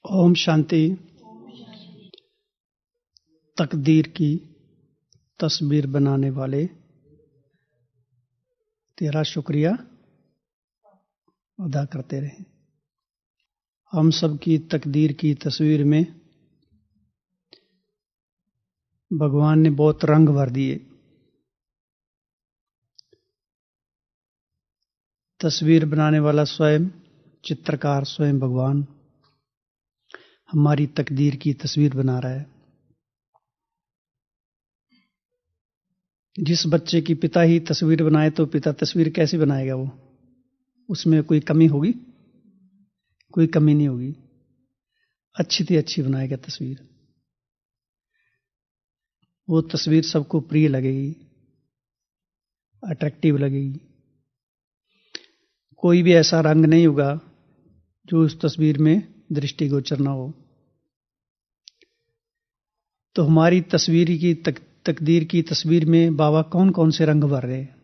ओम शांति। तकदीर की तस्वीर बनाने वाले तेरा शुक्रिया अदा करते रहें। हम सब की तकदीर की तस्वीर में भगवान ने बहुत रंग भर दिए। तस्वीर बनाने वाला स्वयं, चित्रकार स्वयं भगवान हमारी तकदीर की तस्वीर बना रहा है। जिस बच्चे की पिता ही तस्वीर बनाए तो पिता तस्वीर कैसे बनाएगा? वो उसमें कोई कमी होगी? कोई कमी नहीं होगी। अच्छी थी अच्छी बनाएगा तस्वीर। वो तस्वीर सबको प्रिय लगेगी, अट्रैक्टिव लगेगी। कोई भी ऐसा रंग नहीं होगा जो उस तस्वीर में दृष्टिगोचर न हो। तो हमारी तस्वीर की तकदीर की तस्वीर में बाबा कौन कौन से रंग भर रहे हैं?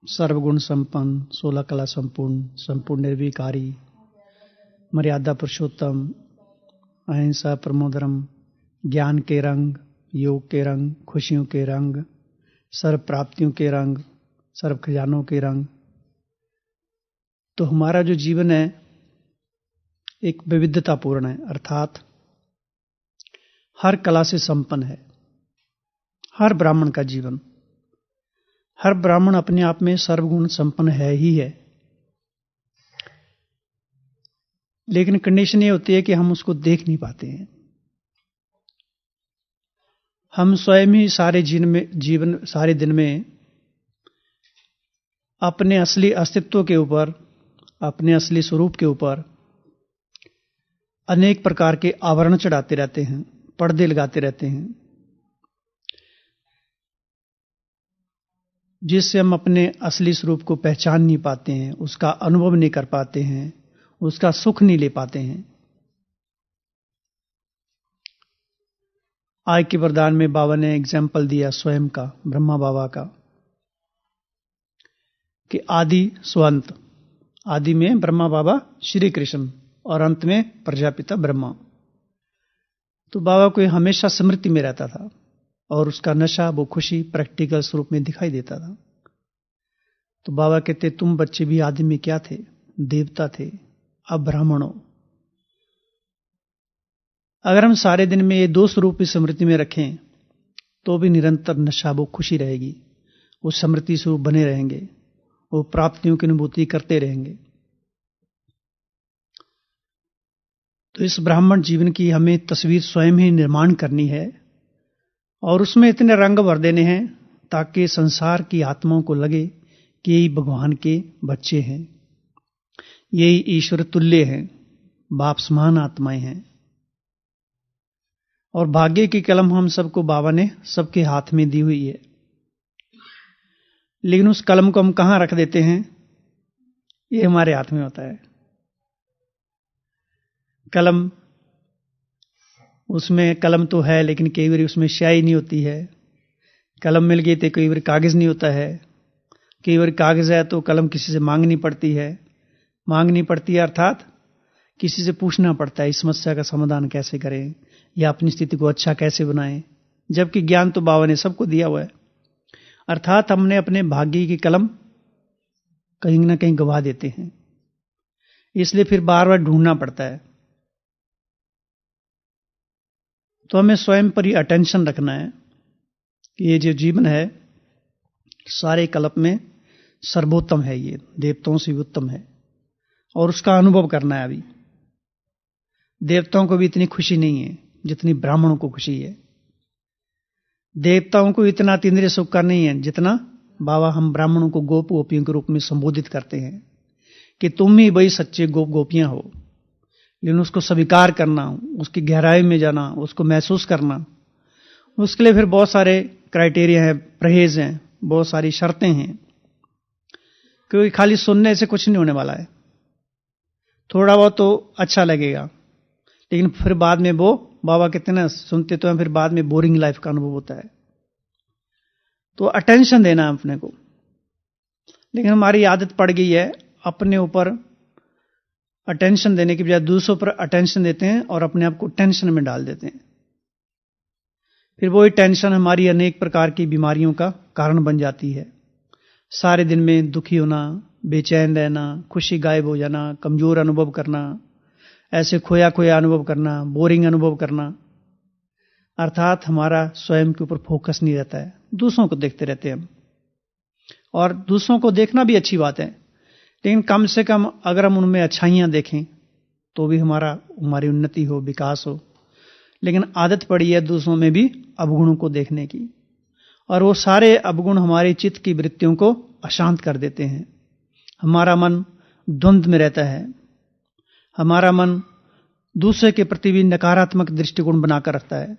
सर्वगुण संपन्न, 16 कला संपूर्ण, संपूर्ण निर्विकारी, मर्यादा पुरुषोत्तम, अहिंसा परमोधर्म, ज्ञान के रंग, योग के रंग, खुशियों के रंग, सर्व प्राप्तियों के रंग, सर्व खजानों के रंग। तो हमारा जो जीवन है एक विविधतापूर्ण है, अर्थात हर कला से संपन्न है। हर ब्राह्मण का जीवन, हर ब्राह्मण अपने आप में सर्वगुण संपन्न है ही है। लेकिन कंडीशन ये होती है कि हम उसको देख नहीं पाते हैं। हम स्वयं ही सारे दिन में अपने असली अस्तित्व के ऊपर, अपने असली स्वरूप के ऊपर अनेक प्रकार के आवरण चढ़ाते रहते हैं, पर्दे लगाते रहते हैं, जिससे हम अपने असली स्वरूप को पहचान नहीं पाते हैं, उसका अनुभव नहीं कर पाते हैं, उसका सुख नहीं ले पाते हैं। आज के वरदान में बाबा ने एग्जाम्पल दिया स्वयं का, ब्रह्मा बाबा का, कि आदि स्वंत। आदि में ब्रह्मा बाबा श्री कृष्ण और अंत में प्रजापिता ब्रह्मा। तो बाबा को हमेशा स्मृति में रहता था और उसका नशा, वो खुशी प्रैक्टिकल स्वरूप में दिखाई देता था। तो बाबा कहते, तुम बच्चे भी आदि में क्या थे? देवता थे, अब ब्राह्मण हो। अगर हम सारे दिन में ये दो स्वरूप की स्मृति में रखें तो भी निरंतर नशा, वो खुशी रहेगी, वो स्मृति स्वरूप बने रहेंगे, वो प्राप्तियों की अनुभूति करते रहेंगे। तो इस ब्राह्मण जीवन की हमें तस्वीर स्वयं ही निर्माण करनी है और उसमें इतने रंग भर देने हैं ताकि संसार की आत्माओं को लगे कि यही भगवान के बच्चे हैं, यही ईश्वर तुल्य हैं, बाप समान आत्माएं हैं। और भाग्य की कलम हम सबको बाबा ने सबके हाथ में दी हुई है। लेकिन उस कलम को हम कहां रख देते हैं, ये हमारे हाथ में होता है। कलम, उसमें कलम तो है लेकिन कई बार उसमें स्याही नहीं होती है। कलम मिल गई तो कई बार कागज नहीं होता है। कई बार कागज है तो कलम किसी से मांगनी पड़ती है। मांगनी पड़ती है अर्थात किसी से पूछना पड़ता है, इस समस्या का समाधान कैसे करें या अपनी स्थिति को अच्छा कैसे बनाएं। जबकि ज्ञान तो बाबा ने सबको दिया हुआ है। अर्थात हमने अपने भाग्य की कलम कहीं ना कहीं गवा देते हैं, इसलिए फिर बार बार ढूंढना पड़ता है। तो हमें स्वयं पर ही अटेंशन रखना है कि ये जो जीवन है सारे कल्प में सर्वोत्तम है, ये देवताओं से भी उत्तम है और उसका अनुभव करना है। अभी देवताओं को भी इतनी खुशी नहीं है जितनी ब्राह्मणों को खुशी है। देवताओं को इतना अतीन्द्रिय सुख का नहीं है जितना बाबा हम ब्राह्मणों को गोप गोपियों के रूप में संबोधित करते हैं कि तुम ही वही सच्चे गोप गोपियां हो। लेकिन उसको स्वीकार करना, उसकी गहराई में जाना, उसको महसूस करना, उसके लिए फिर बहुत सारे क्राइटेरिया हैं, परहेज हैं, बहुत सारी शर्तें हैं। क्योंकि खाली सुनने से कुछ नहीं होने वाला है। थोड़ा बहुत तो अच्छा लगेगा लेकिन फिर बाद में वो, बाबा कहते हैं ना, सुनते तो हैं फिर बाद में बोरिंग लाइफ का अनुभव होता है। तो अटेंशन देना है अपने को। लेकिन हमारी आदत पड़ गई है अपने ऊपर अटेंशन देने की बजाय दूसरों पर अटेंशन देते हैं और अपने आप को टेंशन में डाल देते हैं। फिर वही टेंशन हमारी अनेक प्रकार की बीमारियों का कारण बन जाती है। सारे दिन में दुखी होना, बेचैन रहना, खुशी गायब हो जाना, कमजोर अनुभव करना, ऐसे खोया खोया अनुभव करना, बोरिंग अनुभव करना, अर्थात हमारा स्वयं के ऊपर फोकस नहीं रहता है, दूसरों को देखते रहते हैं हम। और दूसरों को देखना भी अच्छी बात है, लेकिन कम से कम अगर हम उनमें अच्छाइयां देखें तो भी हमारी उन्नति हो, विकास हो। लेकिन आदत पड़ी है दूसरों में भी अवगुणों को देखने की, और वो सारे अवगुण हमारे चित्त की वृत्तियों को अशांत कर देते हैं। हमारा मन द्वंद्व में रहता है, हमारा मन दूसरे के प्रति भी नकारात्मक दृष्टिकोण बनाकर रखता है,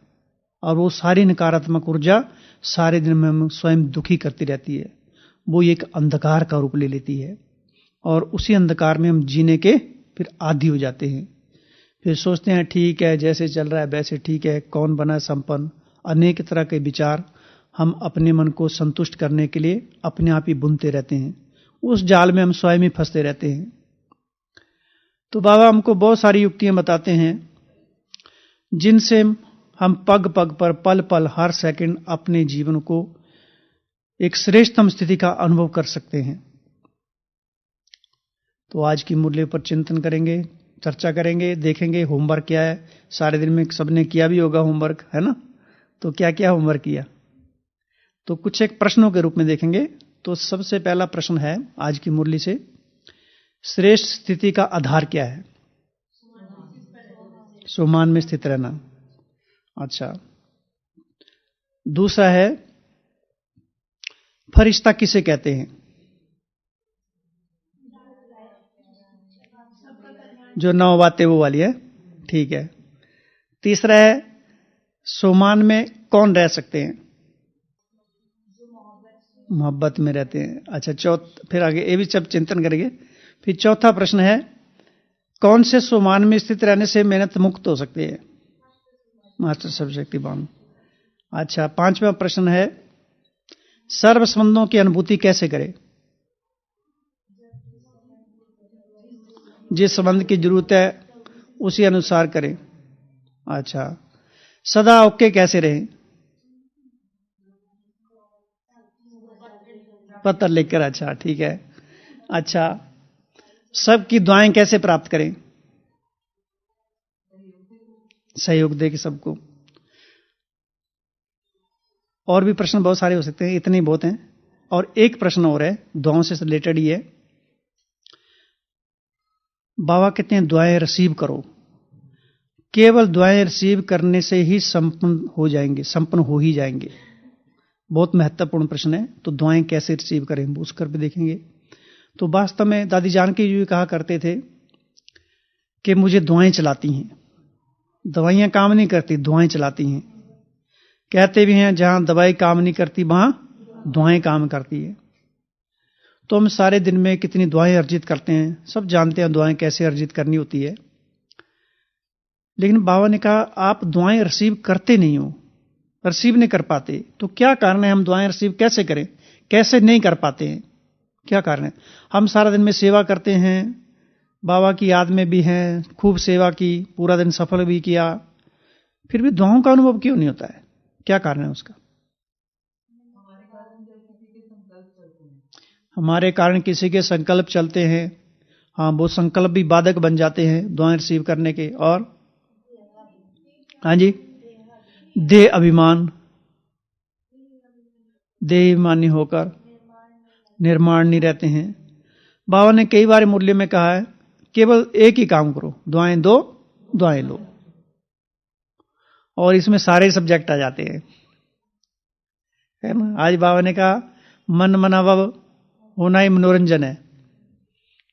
और वो सारी नकारात्मक ऊर्जा सारे दिन में हम स्वयं दुखी करती रहती है। वो एक अंधकार का रूप ले लेती है, और उसी अंधकार में हम जीने के फिर आदी हो जाते हैं। फिर सोचते हैं ठीक है, जैसे चल रहा है वैसे ठीक है, कौन बना संपन्न, अनेक तरह के विचार हम अपने मन को संतुष्ट करने के लिए अपने आप ही बुनते रहते हैं। उस जाल में हम स्वयं ही फंसते रहते हैं। तो बाबा हमको बहुत सारी युक्तियां बताते हैं जिनसे हम पग पग पर, पल पल, हर सेकंड अपने जीवन को एक श्रेष्ठतम स्थिति का अनुभव कर सकते हैं। तो आज की मुरली पर चिंतन करेंगे, चर्चा करेंगे, देखेंगे होमवर्क क्या है। सारे दिन में सबने किया भी होगा होमवर्क, है ना? तो क्या क्या होमवर्क किया, तो कुछ एक प्रश्नों के रूप में देखेंगे। तो सबसे पहला प्रश्न है आज की मुरली से, श्रेष्ठ स्थिति का आधार क्या है? सोमान में स्थित रहना। अच्छा, दूसरा है फरिश्ता किसे कहते हैं? जो 9 बातें वो वाली है, ठीक है। तीसरा है सोमान में कौन रह सकते हैं? मोहब्बत में रहते हैं। अच्छा, फिर आगे ये भी सब चिंतन करेंगे। फिर चौथा प्रश्न है कौन से सोमान में स्थित रहने से मेहनत मुक्त हो सकती है? मास्टर सर्वशक्तिमान। अच्छा, पांचवा प्रश्न है सर्व संबंधों की अनुभूति कैसे करें? जिस संबंध की जरूरत है उसी अनुसार करें। अच्छा, सदा ओके कैसे रहें? पत्र लिखकर। अच्छा, ठीक है। अच्छा, सबकी दुआएं कैसे प्राप्त करें? सहयोग दे के सबको। और भी प्रश्न बहुत सारे हो सकते हैं, इतने ही बहुत हैं। और एक प्रश्न और है, दुआओं से रिलेटेड ही है। बाबा कहते हैं दुआएं रिसीव करो। केवल दुआएं रिसीव करने से ही संपन्न हो जाएंगे, संपन्न हो ही जाएंगे। बहुत महत्वपूर्ण प्रश्न है। तो दुआएं कैसे रिसीव करें उस कर भी देखेंगे। तो वास्तव में दादी जानकी जी कहा करते थे कि मुझे दुआएं चलाती हैं। दवाइयां काम नहीं करती, दुआएं चलाती हैं। कहते भी हैं जहां दवाई काम नहीं करती वहां दुआएं काम करती है। तो हम सारे दिन में कितनी दुआएं अर्जित करते हैं, सब जानते हैं दुआएं कैसे अर्जित करनी होती है। लेकिन बाबा ने कहा आप दुआएं रिसीव करते नहीं हो, रिसीव नहीं कर पाते। तो क्या कारण है, हम दुआएं रिसीव कैसे करें, कैसे नहीं कर पाते हैं? क्या कारण है? हम सारा दिन में सेवा करते हैं, बाबा की याद में भी हैं, खूब सेवा की, पूरा दिन सफल भी किया, फिर भी दुआओं का अनुभव क्यों नहीं होता है? क्या कारण है उसका? हमारे कारण किसी के संकल्प चलते हैं। हाँ, वो संकल्प भी बाधक बन जाते हैं दुआएं रिसीव करने के। और हाँ जी, देह अभिमान, देह अभिमानी होकर निर्माण नहीं रहते हैं। बाबा ने कई बार मुरली में कहा है केवल एक ही काम करो, दुआएं दो, दुआएं लो। और इसमें सारे सब्जेक्ट आ जाते हैं, है ना? आज बाबा ने कहा मन मनावव होना ही मनोरंजन है।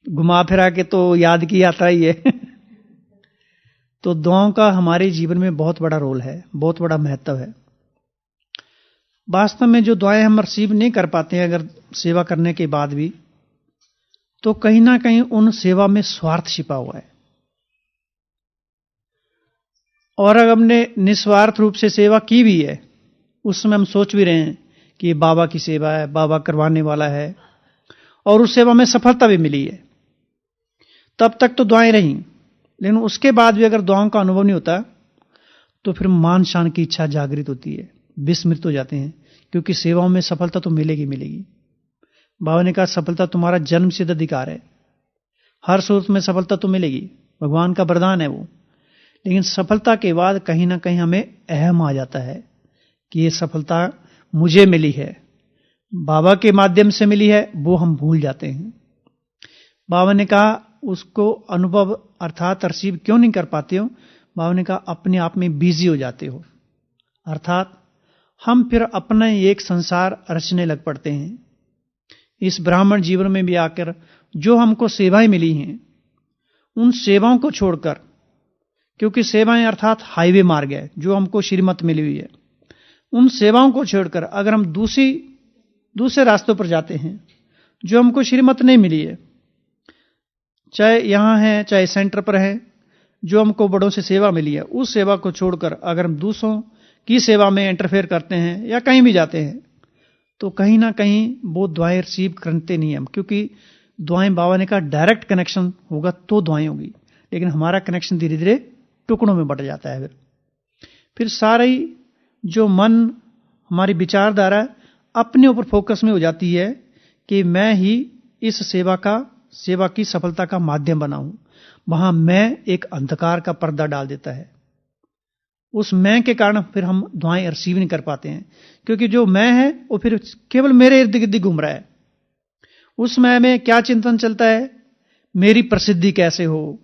घुमा फिरा के तो याद की यात्रा ही है। तो दुआओं का हमारे जीवन में बहुत बड़ा रोल है, बहुत बड़ा महत्व है। वास्तव में जो दुआएं हम रिसीव नहीं कर पाते हैं अगर सेवा करने के बाद भी, तो कहीं ना कहीं उन सेवा में स्वार्थ छिपा हुआ है। और अगर हमने निस्वार्थ रूप से सेवा की भी है, उस समय हम सोच भी रहे हैं कि ये बाबा की सेवा है, बाबा करवाने वाला है, और उस सेवा में सफलता भी मिली है, तब तक तो दुआएं रहीं, लेकिन उसके बाद भी अगर दुआओं का अनुभव नहीं होता तो फिर मान शान की इच्छा जागृत होती है, विस्मृत हो जाते हैं, क्योंकि सेवाओं में सफलता तो मिलेगी मिलेगी। बाबा ने कहा सफलता तुम्हारा जन्म सिद्ध अधिकार है, हर सूरत में सफलता तो मिलेगी, भगवान का वरदान है वो। लेकिन सफलता के बाद कहीं ना कहीं हमें अहम आ जाता है कि ये सफलता मुझे मिली है, बाबा के माध्यम से मिली है, वो हम भूल जाते हैं। बाबा ने कहा उसको अनुभव अर्थात रिसीव क्यों नहीं कर पाते हो? बाबा ने कहा अपने आप में बिजी हो जाते हो, अर्थात हम फिर अपना एक संसार रचने लग पड़ते हैं। इस ब्राह्मण जीवन में भी आकर जो हमको सेवाएं मिली हैं, उन सेवाओं को छोड़कर, क्योंकि सेवाएं अर्थात हाईवे मार्ग है जो हमको श्रीमत मिली हुई है, उन सेवाओं को छोड़कर अगर हम दूसरे रास्तों पर जाते हैं जो हमको श्रीमत नहीं मिली है, चाहे यहां है चाहे सेंटर पर है, जो हमको बड़ों से सेवा मिली है, उस सेवा को छोड़कर अगर हम दूसरों की सेवा में इंटरफेयर करते हैं या कहीं भी जाते हैं, तो कहीं ना कहीं वो दुआएं रिसीव करते नहीं हम, क्योंकि दुआएं बाबा ने कहा डायरेक्ट कनेक्शन होगा तो दुआएं होगी, लेकिन हमारा कनेक्शन धीरे धीरे टुकड़ों में बट जाता है। फिर सारी जो मन हमारी विचारधारा अपने ऊपर फोकस में हो जाती है कि मैं ही इस सेवा की सफलता का माध्यम बनाऊं, वहां मैं एक अंधकार का पर्दा डाल देता है। उस मैं के कारण फिर हम दुआएं रिसीव नहीं कर पाते हैं, क्योंकि जो मैं है वो फिर केवल मेरे इर्द गिर्द घूम रहा है। उस मैं में क्या चिंतन चलता है? मेरी प्रसिद्धि कैसे हो,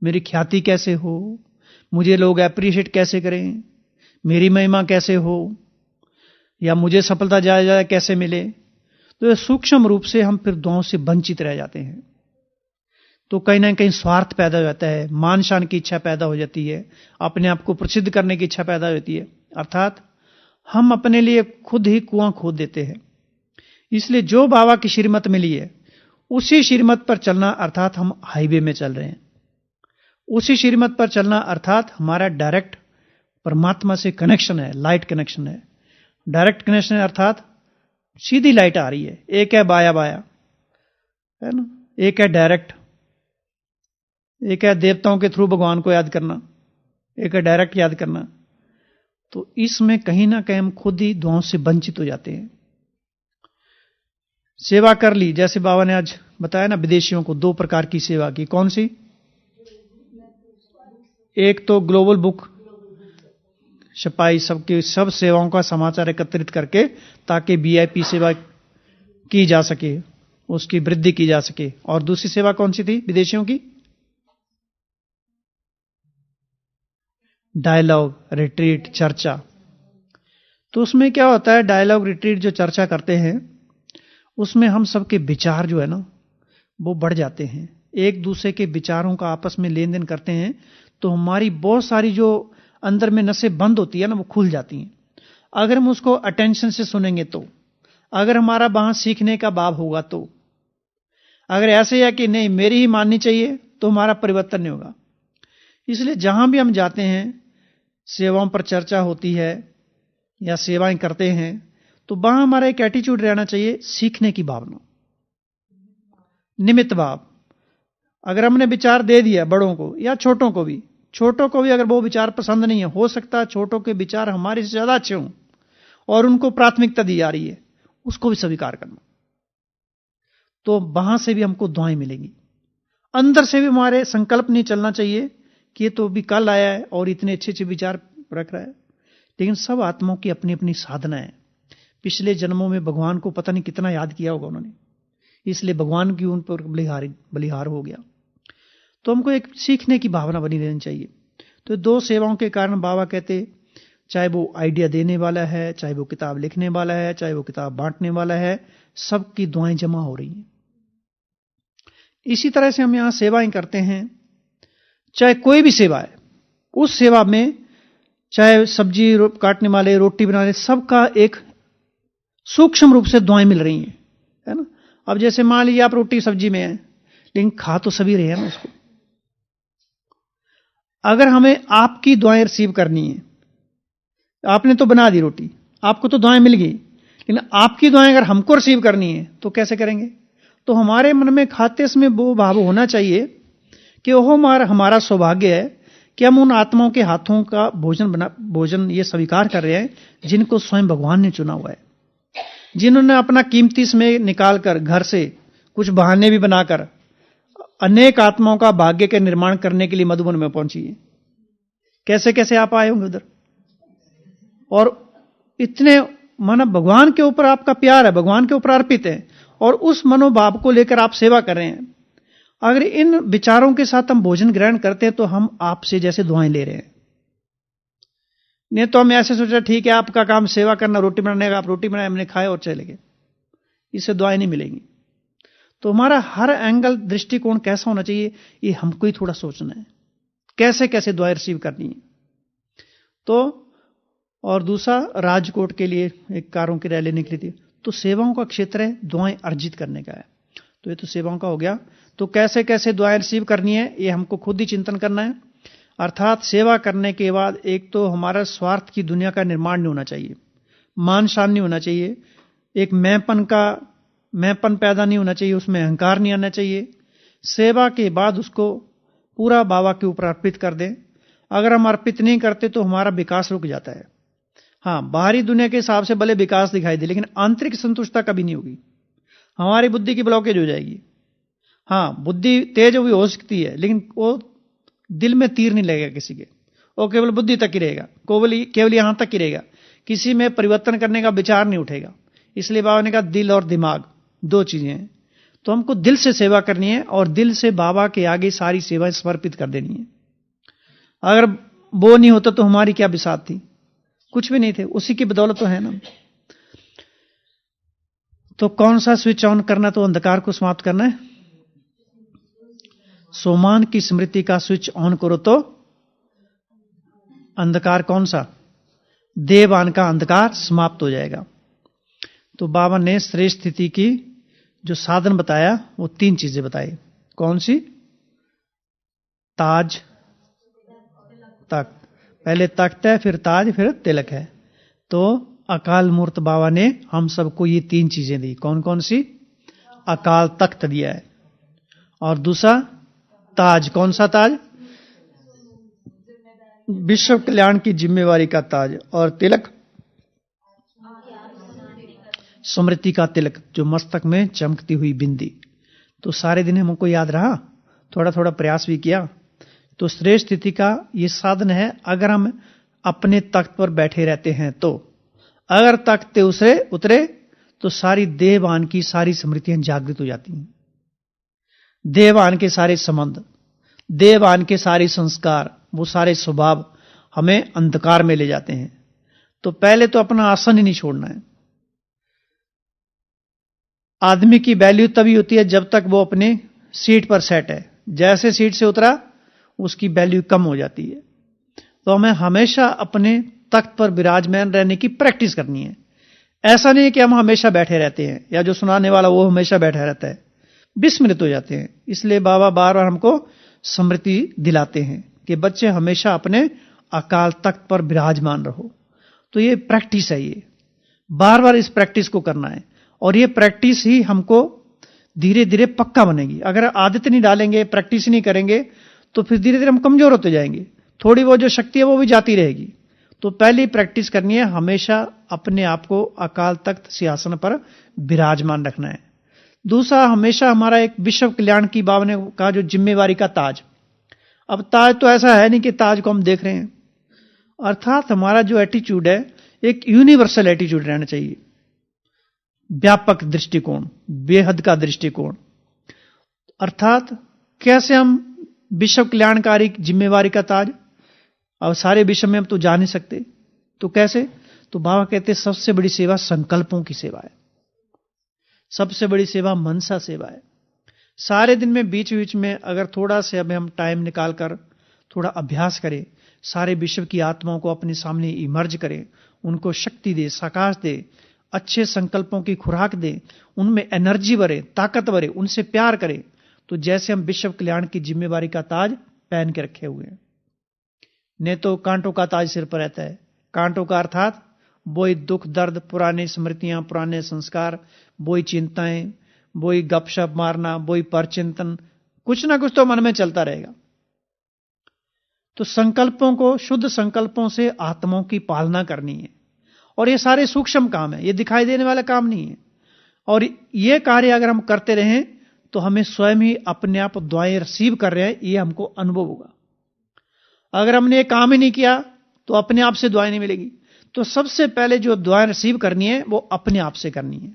मेरी ख्याति कैसे हो, मुझे लोग एप्रिशिएट कैसे करें, मेरी महिमा कैसे हो, या मुझे सफलता ज्यादा कैसे मिले। तो सूक्ष्म रूप से हम फिर दुआओं से वंचित रह जाते हैं। तो कहीं ना कहीं स्वार्थ पैदा हो जाता है, मान शान की इच्छा पैदा हो जाती है, अपने आप को प्रसिद्ध करने की इच्छा पैदा होती है, अर्थात हम अपने लिए खुद ही कुआं खोद देते हैं। इसलिए जो बाबा की श्रीमत मिली है उसी श्रीमत पर चलना, अर्थात हम हाईवे में चल रहे हैं। उसी श्रीमत पर चलना अर्थात हमारा डायरेक्ट परमात्मा से कनेक्शन है, लाइट कनेक्शन है, डायरेक्ट कनेक्शन है, अर्थात सीधी लाइट आ रही है। एक है बाया बाया, है ना, एक है डायरेक्ट, एक है देवताओं के थ्रू भगवान को याद करना, एक है डायरेक्ट याद करना। तो इसमें कहीं ना कहीं हम खुद ही दुआओं से वंचित हो जाते हैं। सेवा कर ली, जैसे बाबा ने आज बताया ना, विदेशियों को 2 प्रकार की सेवा की। कौन सी? एक तो ग्लोबल बुक छपाई, सबकी सब सेवाओं का समाचार एकत्रित करके, ताकि वीआईपी सेवा की जा सके, उसकी वृद्धि की जा सके। और दूसरी सेवा कौन सी थी विदेशियों की? डायलॉग, रिट्रीट, चर्चा। तो उसमें क्या होता है, डायलॉग रिट्रीट जो चर्चा करते हैं, उसमें हम सबके विचार जो है ना वो बढ़ जाते हैं, एक दूसरे के विचारों का आपस में लेन देन करते हैं, तो हमारी बहुत सारी जो अंदर में नसें बंद होती है ना वो खुल जाती हैं। अगर हम उसको अटेंशन से सुनेंगे तो, अगर हमारा वहां सीखने का भाव होगा तो, अगर ऐसे है कि नहीं मेरी ही माननी चाहिए, तो हमारा परिवर्तन नहीं होगा। इसलिए जहां भी हम जाते हैं, सेवाओं पर चर्चा होती है या सेवाएं करते हैं, तो वहां हमारा एक एटीट्यूड रहना चाहिए, सीखने की भावना, निमित्त भाव। अगर हमने विचार दे दिया बड़ों को या छोटों को भी अगर वो विचार पसंद नहीं है, हो सकता है छोटों के विचार हमारे से ज्यादा अच्छे हों और उनको प्राथमिकता दी जा रही है, उसको भी स्वीकार करना। तो वहां से भी हमको दुआएं मिलेंगी। अंदर से भी हमारे संकल्प नहीं चलना चाहिए कि ये तो भी कल आया है और इतने अच्छे अच्छे विचार रख रहा है। लेकिन सब आत्माओं की अपनी अपनी साधना है। पिछले जन्मों में भगवान को पता नहीं कितना याद किया होगा उन्होंने, इसलिए भगवान की उन पर बलिहार हो गया। तो हमको एक सीखने की भावना बनी रहनी चाहिए। तो 2 सेवाओं के कारण बाबा कहते, चाहे वो आइडिया देने वाला है, चाहे वो किताब लिखने वाला है, चाहे वो किताब बांटने वाला है, सबकी दुआएं जमा हो रही हैं। इसी तरह से हम यहां सेवाएं करते हैं, चाहे कोई भी सेवा है, उस सेवा में चाहे सब्जी काटने वाले, रोटी बनाने, सबका एक सूक्ष्म रूप से दुआएं मिल रही हैं, है ना। अब जैसे मान लीजिए आप रोटी सब्जी में हैं, लेकिन खा तो सभी रहे हैं ना उसको। अगर हमें आपकी दुआएं रिसीव करनी है, आपने तो बना दी रोटी, आपको तो दुआएं मिल गई, लेकिन आपकी दुआएं अगर हमको रिसीव करनी है तो कैसे करेंगे? तो हमारे मन में खाते समय वो भाव होना चाहिए कि वो हमारा सौभाग्य है कि हम उन आत्माओं के हाथों का भोजन ये स्वीकार कर रहे हैं जिनको स्वयं भगवान ने चुना हुआ है, जिन्होंने अपना कीमती समय निकालकर घर से कुछ बहाने भी बनाकर अनेक आत्माओं का भाग्य के निर्माण करने के लिए मधुबन में पहुंची है। कैसे कैसे आप आए होंगे उधर, और इतने माना भगवान के ऊपर आपका प्यार है, भगवान के ऊपर अर्पित है, और उस मनोभाव को लेकर आप सेवा कर रहे हैं। अगर इन विचारों के साथ हम भोजन ग्रहण करते हैं तो हम आपसे जैसे दुआएं ले रहे हैं। नहीं तो हम ऐसे सोचा ठीक है आपका काम सेवा करना, रोटी बनाने का, आप रोटी बनाए हमने खाए और चले गए, इससे दुआएं नहीं मिलेंगी। तो हमारा हर एंगल दृष्टिकोण कैसा होना चाहिए, ये हमको ही थोड़ा सोचना है, कैसे कैसे दुआएं रिसीव करनी है। तो और दूसरा राजकोट के लिए एक कारों की रैली निकली थी, तो सेवाओं का क्षेत्र है, दुआएं अर्जित करने का है। तो ये तो सेवाओं का हो गया। तो कैसे कैसे दुआएं रिसीव करनी है ये हमको खुद ही चिंतन करना है। अर्थात सेवा करने के बाद एक तो हमारा स्वार्थ की दुनिया का निर्माण नहीं होना चाहिए, मान शान नहीं होना चाहिए, एक मैंपन पैदा नहीं होना चाहिए, उसमें अहंकार नहीं आना चाहिए। सेवा के बाद उसको पूरा बाबा के ऊपर अर्पित कर दें। अगर हम अर्पित नहीं करते तो हमारा विकास रुक जाता है। हाँ, बाहरी दुनिया के हिसाब से भले विकास दिखाई दे, लेकिन आंतरिक संतुष्टता कभी नहीं होगी, हमारी बुद्धि की ब्लॉकेज हो जाएगी। हाँ, बुद्धि तेज भी हो सकती है, लेकिन वो दिल में तीर नहीं लगेगा किसी के, वो केवल बुद्धि तक ही रहेगा, केवल यहां तक ही रहेगा, किसी में परिवर्तन करने का विचार नहीं उठेगा। इसलिए बाबा ने कहा दिल और दिमाग दो चीजें हैं। तो हमको दिल से सेवा करनी है और दिल से बाबा के आगे सारी सेवाएं समर्पित कर देनी है। अगर वो नहीं होता तो हमारी क्या बिसात थी, कुछ भी नहीं थे, उसी की बदौलत तो है ना। तो कौन सा स्विच ऑन करना, तो अंधकार को समाप्त करना है। सोमान की स्मृति का स्विच ऑन करो तो अंधकार, कौन सा, देवान का अंधकार समाप्त हो जाएगा। तो बाबा ने श्रेष्ठ स्थिति की जो साधन बताया वो 3 चीजें बताई। कौन सी? ताज, तख्त, पहले तख्त है, फिर ताज, फिर तिलक है। तो अकाल मूर्त बाबा ने हम सबको ये 3 चीजें दी। कौन कौन सी? अकाल तख्त दिया है, और दूसरा ताज, कौन सा ताज? विश्व कल्याण की जिम्मेवारी का ताज, और तिलक स्मृति का तिलक, जो मस्तक में चमकती हुई बिंदी। तो सारे दिन हमको याद रहा, थोड़ा थोड़ा प्रयास भी किया। तो श्रेष्ठ स्थिति का ये साधन है। अगर हम अपने तख्त पर बैठे रहते हैं तो, अगर तख्त उसे उतरे तो सारी देवान की सारी स्मृतियां जागृत हो जाती हैं। देवान के सारे संबंध, देवान के सारे संस्कार, वो सारे स्वभाव हमें अंधकार में ले जाते हैं। तो पहले तो अपना आसन ही नहीं छोड़ना है। आदमी की वैल्यू तभी होती है जब तक वो अपने सीट पर सेट है। जैसे सीट से उतरा उसकी वैल्यू कम हो जाती है। तो हमें हमेशा अपने तख्त पर विराजमान रहने की प्रैक्टिस करनी है। ऐसा नहीं है कि हम हमेशा बैठे रहते हैं, या जो सुनाने वाला वो हमेशा बैठा रहता है, विस्मृत हो जाते हैं। इसलिए बाबा बार बार हमको स्मृति दिलाते हैं कि बच्चे हमेशा अपने अकाल तख्त पर विराजमान रहो। तो ये प्रैक्टिस है, ये बार बार इस प्रैक्टिस को करना है, और ये प्रैक्टिस ही हमको धीरे धीरे पक्का बनेगी। अगर आदत नहीं डालेंगे, प्रैक्टिस नहीं करेंगे, तो फिर धीरे धीरे हम कमजोर होते जाएंगे, थोड़ी वो जो शक्ति है वो भी जाती रहेगी। तो पहली प्रैक्टिस करनी है, हमेशा अपने आप को अकाल तख्त सिंहासन पर विराजमान रखना है। दूसरा, हमेशा हमारा एक विश्व कल्याण की बाबा ने कहा जो जिम्मेवारी का ताज। अब ताज तो ऐसा है नहीं कि ताज को हम देख रहे हैं, अर्थात हमारा जो एटीट्यूड है एक यूनिवर्सल एटीट्यूड रहना चाहिए, व्यापक दृष्टिकोण, बेहद का दृष्टिकोण। अर्थात कैसे हम विश्व कल्याणकारी जिम्मेवारी का ताज, अब सारे विश्व में हम तो जा नहीं सकते, तो कैसे? तो बाबा कहते हैं सबसे बड़ी सेवा संकल्पों की सेवा है, सबसे बड़ी सेवा मनसा सेवा है। सारे दिन में बीच बीच में अगर थोड़ा से अब हम टाइम निकालकर थोड़ा अभ्यास करें, सारे विश्व की आत्माओं को अपने सामने इमर्ज करें, उनको शक्ति दे, साकाश दे, अच्छे संकल्पों की खुराक दे, उनमें एनर्जी भरे, ताकत भरे, उनसे प्यार करें, तो जैसे हम विश्व कल्याण की जिम्मेवारी का ताज पहन के रखे हुए हैं। नहीं तो कांटों का ताज सिर पर रहता है। कांटों का अर्थात वही दुख दर्द, पुरानी स्मृतियां, पुराने संस्कार, वही चिंताएं, वही गपशप मारना, वही परचिंतन, कुछ ना कुछ तो मन में चलता रहेगा। तो संकल्पों को, शुद्ध संकल्पों से आत्माओं की पालना करनी है। और ये सारे सूक्ष्म काम है, ये दिखाई देने वाला काम नहीं है। और ये कार्य अगर हम करते रहें तो हमें स्वयं ही अपने आप दुआएं रिसीव कर रहे हैं, ये हमको अनुभव होगा। अगर हमने ये काम ही नहीं किया तो अपने आप से दुआएं नहीं मिलेगी। तो सबसे पहले जो दुआएं रिसीव करनी है वो अपने आप से करनी है।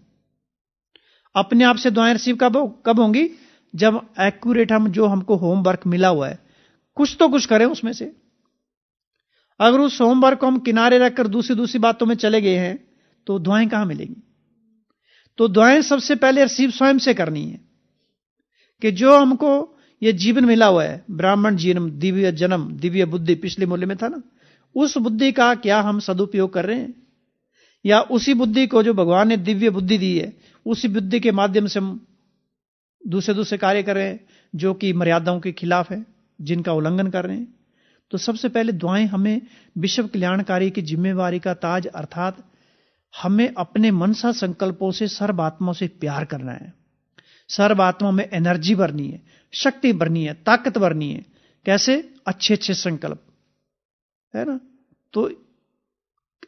अपने आप से दुआएं रिसीव कब होंगी? जब एक्यूरेट हम, जो हमको होमवर्क मिला हुआ है, कुछ तो कुछ करें उसमें से। अगर उस होमवर्क को हम किनारे रखकर दूसरी बातों में चले गए हैं तो दुआएं कहां मिलेंगी? तो दुआएं सबसे पहले रिसीव स्वयं से करनी है कि जो हमको ये जीवन मिला हुआ है, ब्राह्मण जन्म, दिव्य बुद्धि, पिछले मूल्य में था ना, उस बुद्धि का क्या हम सदुपयोग कर रहे हैं? या उसी बुद्धि को जो भगवान ने दिव्य बुद्धि दी है, उसी बुद्धि के माध्यम से हम दूसरे कार्य कर रहे हैं जो कि मर्यादाओं के खिलाफ है, जिनका उल्लंघन कर रहे हैं? तो सबसे पहले दुआएं हमें विश्व कल्याणकारी की जिम्मेवारी का ताज, अर्थात हमें अपने मनसा संकल्पों से सर्वात्माओं से प्यार करना है। सर्वात्मा में एनर्जी भरनी है, शक्ति भरनी है, ताकत भरनी है। कैसे? अच्छे संकल्प, है ना। तो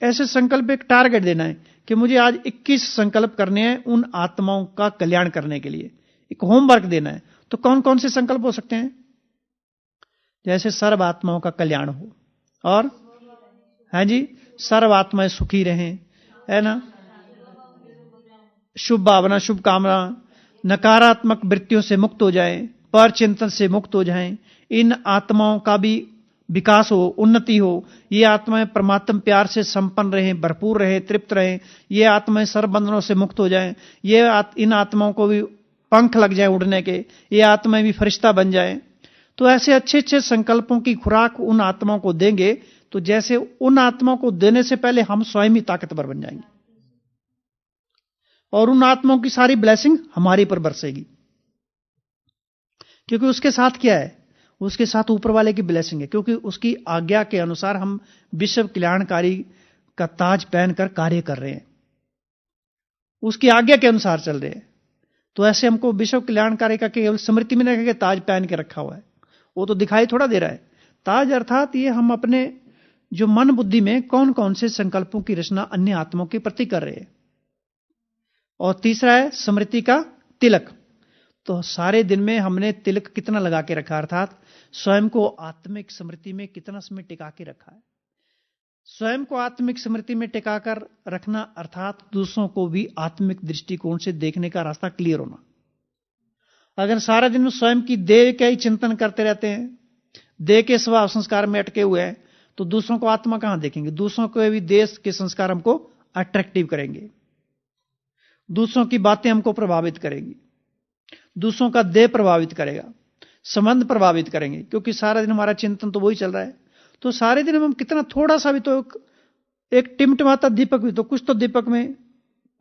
ऐसे संकल्प, एक टारगेट देना है कि मुझे आज 21 संकल्प करने हैं उन आत्माओं का कल्याण करने के लिए। एक होमवर्क देना है। तो कौन कौन से संकल्प हो सकते हैं? जैसे सर्व आत्माओं का कल्याण हो, और है जी, सर्व आत्माएं सुखी रहें, है ना, शुभ भावना, शुभ कामना, नकारात्मक वृत्तियों से मुक्त हो जाएं, पर चिंतन से मुक्त हो जाएं, इन आत्माओं का भी विकास हो, उन्नति हो। ये आत्माएं परमात्म प्यार से संपन्न रहें, भरपूर रहें, तृप्त रहें। ये आत्माएं सर्व बंधनों से मुक्त हो जाएं। इन आत्माओं को भी पंख लग जाए उड़ने के, ये आत्माएं भी फरिश्ता बन जाएं। तो ऐसे अच्छे संकल्पों की खुराक उन आत्माओं को देंगे तो जैसे उन आत्माओं को देने से पहले हम स्वयं ही ताकतवर बन जाएंगे और उन आत्माओं की सारी ब्लेसिंग हमारी पर बरसेगी। क्योंकि उसके साथ क्या है? उसके साथ ऊपर वाले की ब्लेसिंग है, क्योंकि उसकी आज्ञा के अनुसार हम विश्व कल्याणकारी का ताज पहनकर कार्य कर रहे हैं, उसकी आज्ञा के अनुसार चल रहे हैं। तो ऐसे हमको विश्व कल्याणकारी का केवल स्मृति में नहीं, ताज पहन के रखा हुआ है, वो तो दिखाई थोड़ा दे रहा है। ताज अर्थात ये हम अपने जो मन बुद्धि में कौन कौन से संकल्पों की रचना अन्य आत्माओं के प्रति कर रहे हैं। और तीसरा है स्मृति का तिलक। तो सारे दिन में हमने तिलक कितना लगा के रखा, अर्थात स्वयं को आत्मिक स्मृति में कितना समय टिका के रखा है। स्वयं को आत्मिक स्मृति में टिकाकर रखना अर्थात दूसरों को भी आत्मिक दृष्टिकोण से देखने का रास्ता क्लियर होना। अगर सारा दिन स्वयं की देह का ही चिंतन करते रहते हैं, देह के स्वभाव संस्कार में अटके हुए हैं, तो दूसरों को आत्मा कहां देखेंगे? दूसरों को भी देश के संस्कार हमको अट्रैक्टिव करेंगे, दूसरों की बातें हमको प्रभावित करेंगी, दूसरों का देह प्रभावित करेगा, संबंध प्रभावित करेंगे, क्योंकि सारा दिन हमारा चिंतन तो वही चल रहा है। तो सारे दिन हम कितना थोड़ा सा भी तो एक टिमटिमाता दीपक भी, तो कुछ तो दीपक में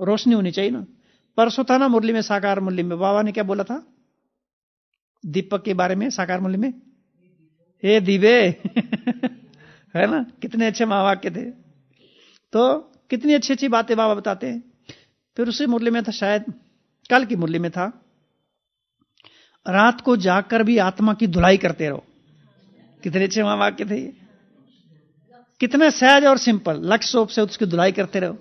रोशनी होनी चाहिए ना। परसों था ना मुरली में, साकार मुरली में बाबा ने क्या बोला था दीपक के बारे में? साकार मुरली में, हे दीवे है ना, कितने अच्छे महावाक्य थे। तो कितनी अच्छी अच्छी बातें बाबा बताते हैं। फिर उसी मुरली में था, शायद कल की मुरली में था, रात को जागकर भी आत्मा की धुलाई करते रहो। कितने अच्छे महावाक्य थे ये, कितना सहज और सिंपल, लक्ष्य सोप से उसकी धुलाई करते रहो।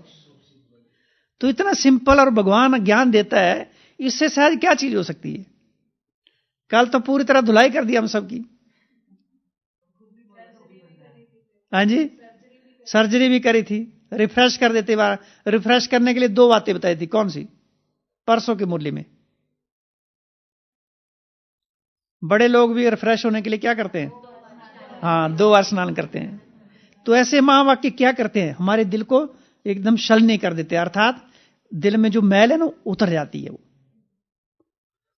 तो इतना सिंपल और भगवान ज्ञान देता है, इससे सहज क्या चीज हो सकती है। कल तो पूरी तरह धुलाई कर दी हम सबकी। हाँ जी, सर्जरी भी करी थी, रिफ्रेश कर देते। रिफ्रेश करने के लिए 2 बातें बताई थी। कौन सी? परसों की मुरली में। बड़े लोग भी रिफ्रेश होने के लिए क्या करते हैं? हाँ, 2 बार स्नान करते हैं। तो ऐसे महावाक्य क्या करते हैं? हमारे दिल को एकदम शलनी कर देते हैं, अर्थात दिल में जो मैल है ना उतर जाती है वो।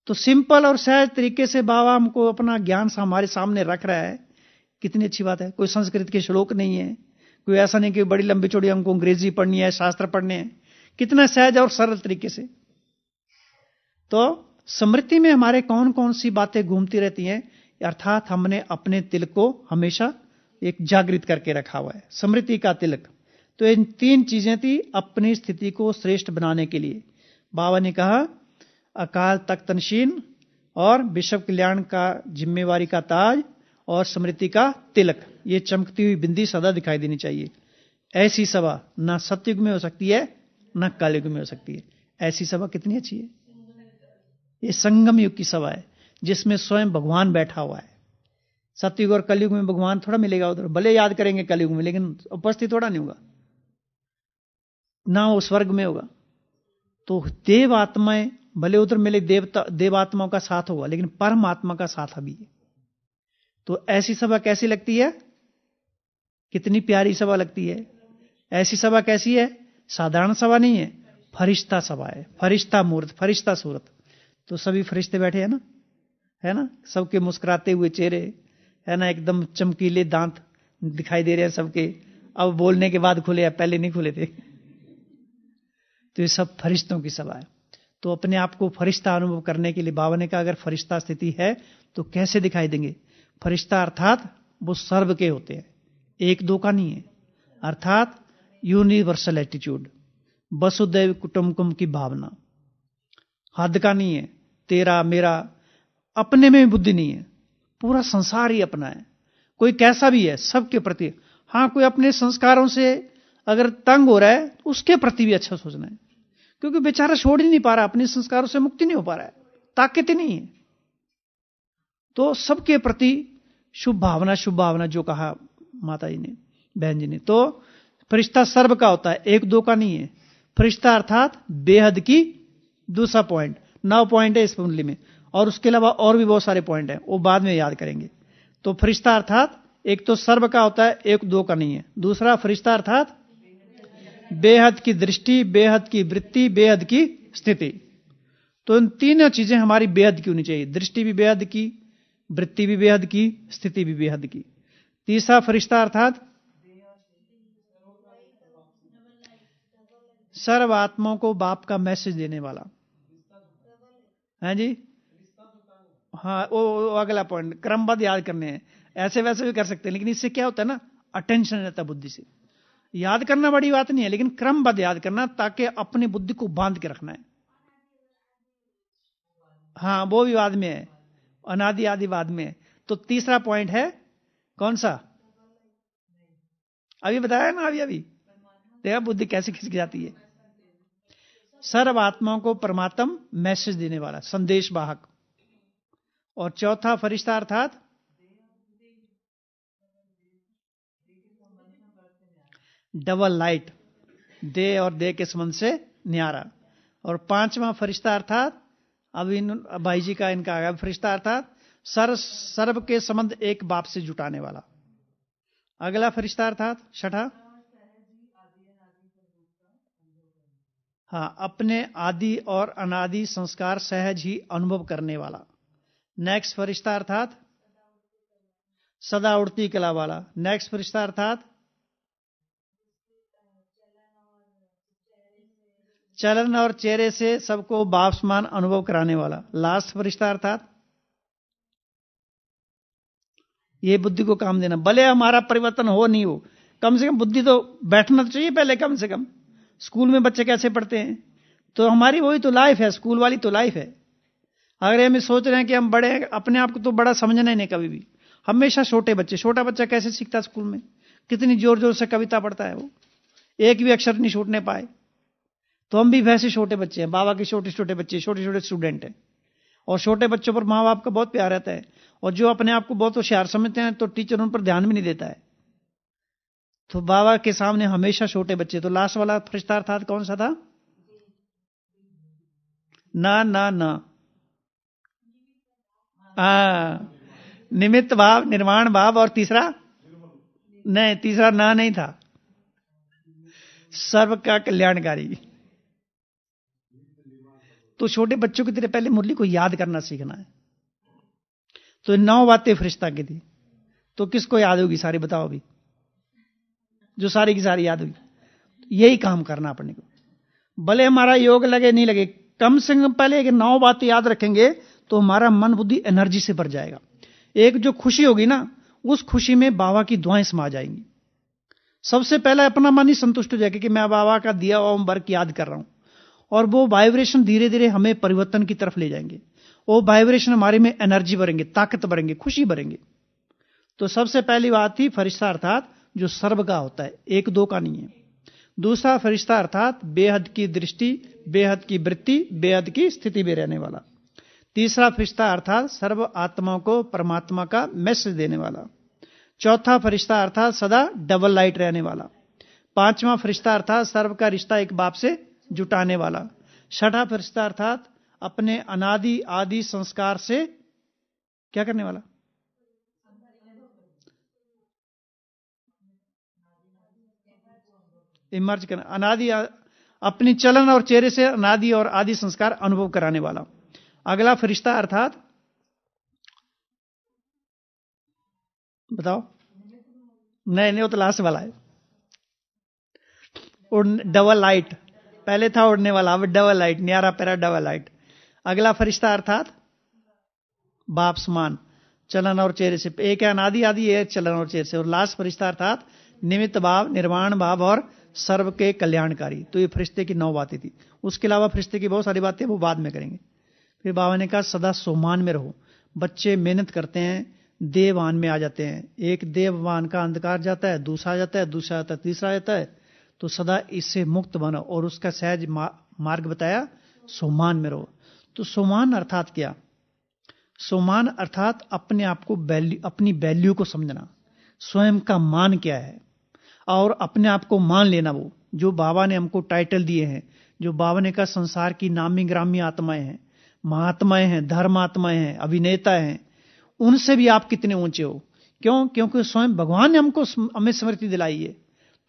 तो सिंपल और सहज तरीके से बाबा हमको अपना ज्ञान हमारे सामने रख रहा है। कितनी अच्छी बात है। कोई संस्कृत के श्लोक नहीं है, कोई ऐसा नहीं कि बड़ी लंबी चौड़ी हमको अंग्रेजी पढ़नी है, शास्त्र पढ़ने हैं। कितना सहज और सरल तरीके से। तो स्मृति में हमारे कौन कौन सी बातें घूमती रहती हैं, अर्थात हमने अपने तिलक को हमेशा एक जागृत करके रखा हुआ है, स्मृति का तिलक। तो इन 3 चीजें थी अपनी स्थिति को श्रेष्ठ बनाने के लिए। बाबा ने कहा अकाल तख्त नशीन और विश्व कल्याण का जिम्मेवारी का ताज और स्मृति का तिलक, ये चमकती हुई बिंदी सदा दिखाई देनी चाहिए। ऐसी सभा ना सतयुग में हो सकती है ना कलयुग में हो सकती है। ऐसी सभा कितनी अच्छी है। ये संगम युग की सभा है जिसमें स्वयं भगवान बैठा हुआ है। सतयुग और कलयुग में भगवान थोड़ा मिलेगा उधर, भले याद करेंगे कलयुग में लेकिन उपस्थित थोड़ा नहीं होगा, ना वो स्वर्ग में होगा। तो देव आत्माएं भले उधर मिले, देवात्माओं का साथ होगा लेकिन परमात्मा का साथ अभी है। तो ऐसी सभा कैसी लगती है, कितनी प्यारी सभा लगती है। ऐसी सभा कैसी है, साधारण सभा नहीं है, फरिश्ता सभा है, फरिश्ता मूर्त, फरिश्ता सूरत। तो सभी फरिश्ते बैठे हैं ना, है ना, सबके मुस्कुराते हुए चेहरे, है ना, एकदम चमकीले दांत दिखाई दे रहे हैं सबके। अब बोलने के बाद खुले, पहले नहीं खुले थे। तो ये सब फरिश्तों की सभा है। तो अपने आप को फरिश्ता अनुभव करने के लिए बाबा ने कहा अगर फरिश्ता स्थिति है तो कैसे दिखाई देंगे। फरिश्ता अर्थात वो सर्व के होते हैं, एक दो का नहीं है, अर्थात यूनिवर्सल एटीट्यूड, वसुदैव कुटुंबकम की भावना, हद का नहीं है, तेरा मेरा, अपने में बुद्धि नहीं है, पूरा संसार ही अपना है। कोई कैसा भी है सबके प्रति, हाँ कोई अपने संस्कारों से अगर तंग हो रहा है उसके प्रति भी अच्छा सोचना है, क्योंकि बेचारा छोड़ ही नहीं पा रहा, अपने संस्कारों से मुक्ति नहीं हो पा रहा है, ताकत ही नहीं है। तो सबके प्रति शुभ भावना जो कहा माता जी ने, बहन जी ने। तो फरिश्ता सर्व का होता है, एक दो का नहीं है। फरिश्ता अर्थात बेहद की, दूसरा पॉइंट, 9 पॉइंट है इस कुंडली में, और उसके अलावा और भी बहुत सारे पॉइंट हैं, वो बाद में याद करेंगे। तो फरिश्ता अर्थात एक तो सर्व का होता है, एक दो का नहीं है। दूसरा फरिश्ता अर्थात बेहद की दृष्टि, बेहद की वृत्ति, बेहद की स्थिति। तो इन तीनों चीजें हमारी बेहद की होनी चाहिए, दृष्टि भी बेहद की, वृत्ति भी बेहद की, स्थिति भी बेहद की। तीसरा फरिश्ता अर्थात सर्व आत्माओं को बाप का मैसेज देने वाला है जी। हाँ वो अगला पॉइंट, क्रमबद्ध याद करने हैं, ऐसे वैसे भी कर सकते हैं, लेकिन इससे क्या होता है ना, अटेंशन रहता है बुद्धि से। याद करना बड़ी बात नहीं है, लेकिन क्रमबद्ध याद करना, ताकि अपनी बुद्धि को बांध के रखना है। हाँ वो भी बाद में है, अनादि आदि बाद में है। तो तीसरा पॉइंट है कौन सा, अभी बताया ना, अभी देखा बुद्धि कैसे खिसक जाती है। सर्व आत्माओं को परमात्मा मैसेज देने वाला, संदेश वाहक। और चौथा फरिश्ता अर्थात डबल लाइट, दे और दे के संबंध से न्यारा। और पांचवा फरिश्ता अर्थात अब इन भाई जी का इनका आया फरिश्ता अर्थात सर्व के संबंध एक बाप से जुटाने वाला। अगला फरिश्ता अर्थात छठा, हाँ अपने आदि और अनादि संस्कार सहज ही अनुभव करने वाला। नेक्स्ट फरिश्ता अर्थात सदा उड़ती कला वाला। नेक्स्ट फरिश्ता अर्थात चलन और चेहरे से सबको बाप समान अनुभव कराने वाला। लास्ट फरिश्ता अर्थात ये बुद्धि को काम देना, भले हमारा परिवर्तन हो नहीं हो, कम से कम बुद्धि तो बैठना तो चाहिए पहले कम से कम। स्कूल में बच्चे कैसे पढ़ते हैं, तो हमारी वही तो लाइफ है, स्कूल वाली तो लाइफ है। अगर हम सोच रहे हैं कि हम बड़े हैं, अपने आप को तो बड़ा समझना ही नहीं कभी भी, हमेशा छोटे बच्चे। छोटा बच्चा कैसे सीखता स्कूल में, कितनी जोर जोर से कविता पढ़ता है, वो एक भी अक्षर नहीं छूटने पाए। तो हम भी वैसे छोटे बच्चे हैं, बाबा के छोटे छोटे बच्चे, छोटे छोटे स्टूडेंट हैं। और छोटे बच्चों पर माँ बाप का बहुत प्यार रहता है, और जो अपने आप को बहुत होशियार समझते हैं तो टीचर उन पर ध्यान भी नहीं देता है। तो बाबा के सामने हमेशा छोटे बच्चे। तो लास्ट वाला फरिश्ता अर्थात कौन सा था, ना ना ना, निमित्त भाव, निर्माण भाव, और तीसरा नहीं, तीसरा ना नहीं था, सर्व का कल्याणकारी। तो छोटे बच्चों की तरह पहले मुरली को याद करना सीखना है। तो 9 बातें फरिश्ता की थी, तो किसको याद होगी सारी, बताओ अभी, जो सारी की सारी याद होगी। यही काम करना अपने को, भले हमारा योग लगे नहीं लगे, कम से कम पहले 9 बातें याद रखेंगे तो हमारा मन बुद्धि एनर्जी से भर जाएगा। एक जो खुशी होगी ना, उस खुशी में बाबा की दुआएं समा जाएंगी। सबसे पहले अपना मन ही संतुष्ट हो जाएगा कि मैं बाबा का दिया हुआ वर्क याद कर रहा हूं, और वो वाइब्रेशन धीरे धीरे हमें परिवर्तन की तरफ ले जाएंगे। वो वाइब्रेशन हमारे में एनर्जी भरेंगे, ताकत भरेंगे, खुशी भरेंगे। तो सबसे पहली बात थी फरिश्ता अर्थात जो सर्व का होता है, एक दो का नहीं है। दूसरा फरिश्ता अर्थात बेहद की दृष्टि, बेहद की वृत्ति, बेहद की स्थिति में रहने वाला। तीसरा फरिश्ता अर्थात सर्व आत्माओं को परमात्मा का मैसेज देने वाला। चौथा फरिश्ता अर्थात सदा डबल लाइट रहने वाला। पांचवा फरिश्ता अर्थात सर्व का रिश्ता एक बाप से जुटाने वाला। छठा फरिश्ता अर्थात अपने अनादि आदि संस्कार से क्या करने वाला, इमर्ज करना, अनादि अपनी चलन और चेहरे से अनादि और आदि संस्कार अनुभव कराने वाला। अगला फरिश्ता अर्थात बताओ, नहीं वो तो लास्ट वाला है, डबल लाइट। पहले था उड़ने वाला, अब डबल लाइट, न्यारा पैरा डबल लाइट। अगला फरिश्ता अर्थात बाप समान, चलन और चेहरे से, एक है अनादि आदि, एक चलन और चेहरे से। और लास्ट फरिश्ता अर्थात निमित्त भाव, निर्वाण भाव और सर्व के कल्याणकारी। तो ये फरिश्ते की 9 बातें थी। उसके अलावा फरिश्ते की बहुत सारी बातें वो बाद में करेंगे। फिर बाबा ने कहा सदा सोमान में रहो। बच्चे मेहनत करते हैं, देववान में आ जाते हैं। एक देववान का अंधकार जाता है, दूसरा जाता है, दूसरा जाता है, तीसरा जाता है। तो सदा इससे मुक्त बनो। और उसका सहज मार्ग बताया, सोमान में रहो। तो सोमान अर्थात क्या? सोमान अर्थात अपने आप को अपनी वैल्यू को समझना, स्वयं का मान क्या है और अपने आप को मान लेना। वो जो बाबा ने हमको टाइटल दिए हैं, जो बाबा ने कहा संसार की नामी ग्रामी आत्माएं हैं, महात्माएं हैं, धर्मात्माएं हैं, अभिनेता हैं, उनसे भी आप कितने ऊंचे हो। क्यों? क्योंकि स्वयं भगवान ने हमको हमें स्मृति दिलाई है,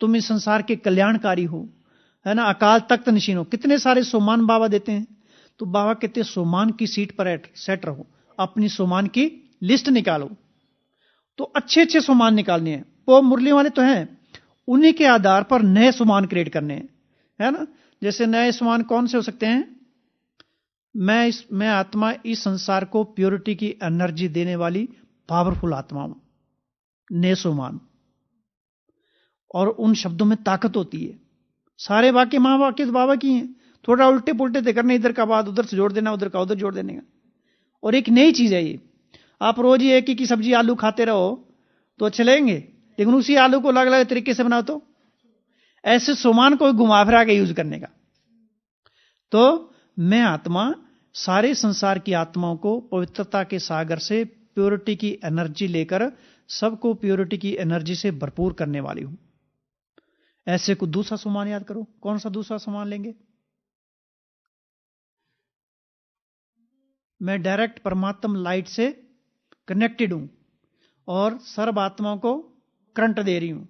तुम इस संसार के कल्याणकारी हो, है ना, अकाल तख्त नशीन हो। कितने सारे सोमान बाबा देते हैं। तो बाबा कहते हैं सोमान की सीट पर सेट रहो, अपनी सोमान की लिस्ट निकालो। तो अच्छे अच्छे सोमान निकालने हैं। वो मुरली वाले तो हैं, उन्हीं के आधार पर नए सोमान क्रिएट करने हैं, है ना। जैसे नए सोमान कौन से हो सकते हैं? मैं आत्मा इस संसार को प्योरिटी की एनर्जी देने वाली पावरफुल आत्मा हूं, नए सोमान। और उन शब्दों में ताकत होती है। सारे वाक्य महावाक्य तो बाबा की हैं, थोड़ा उल्टे पुल्टे थे करने, इधर का बात उधर से जोड़ देना, उधर का उधर जोड़ देने का। और एक नई चीज है ये, आप रोज ही एक ही की सब्जी आलू खाते रहो तो अच्छे लगेंगे, लेकिन उसी आलू को अलग अलग तरीके से बनाओ तो ऐसे सोमान को घुमा फिरा के यूज करने का। तो मैं आत्मा सारे संसार की आत्माओं को पवित्रता के सागर से प्योरिटी की एनर्जी लेकर सबको प्योरिटी की एनर्जी से भरपूर करने वाली हूं। ऐसे को दूसरा सोमान याद करो। कौन सा दूसरा सोमान लेंगे? मैं डायरेक्ट परमात्मा लाइट से कनेक्टेड हूं और सर्व आत्माओं को करंट दे रही हूं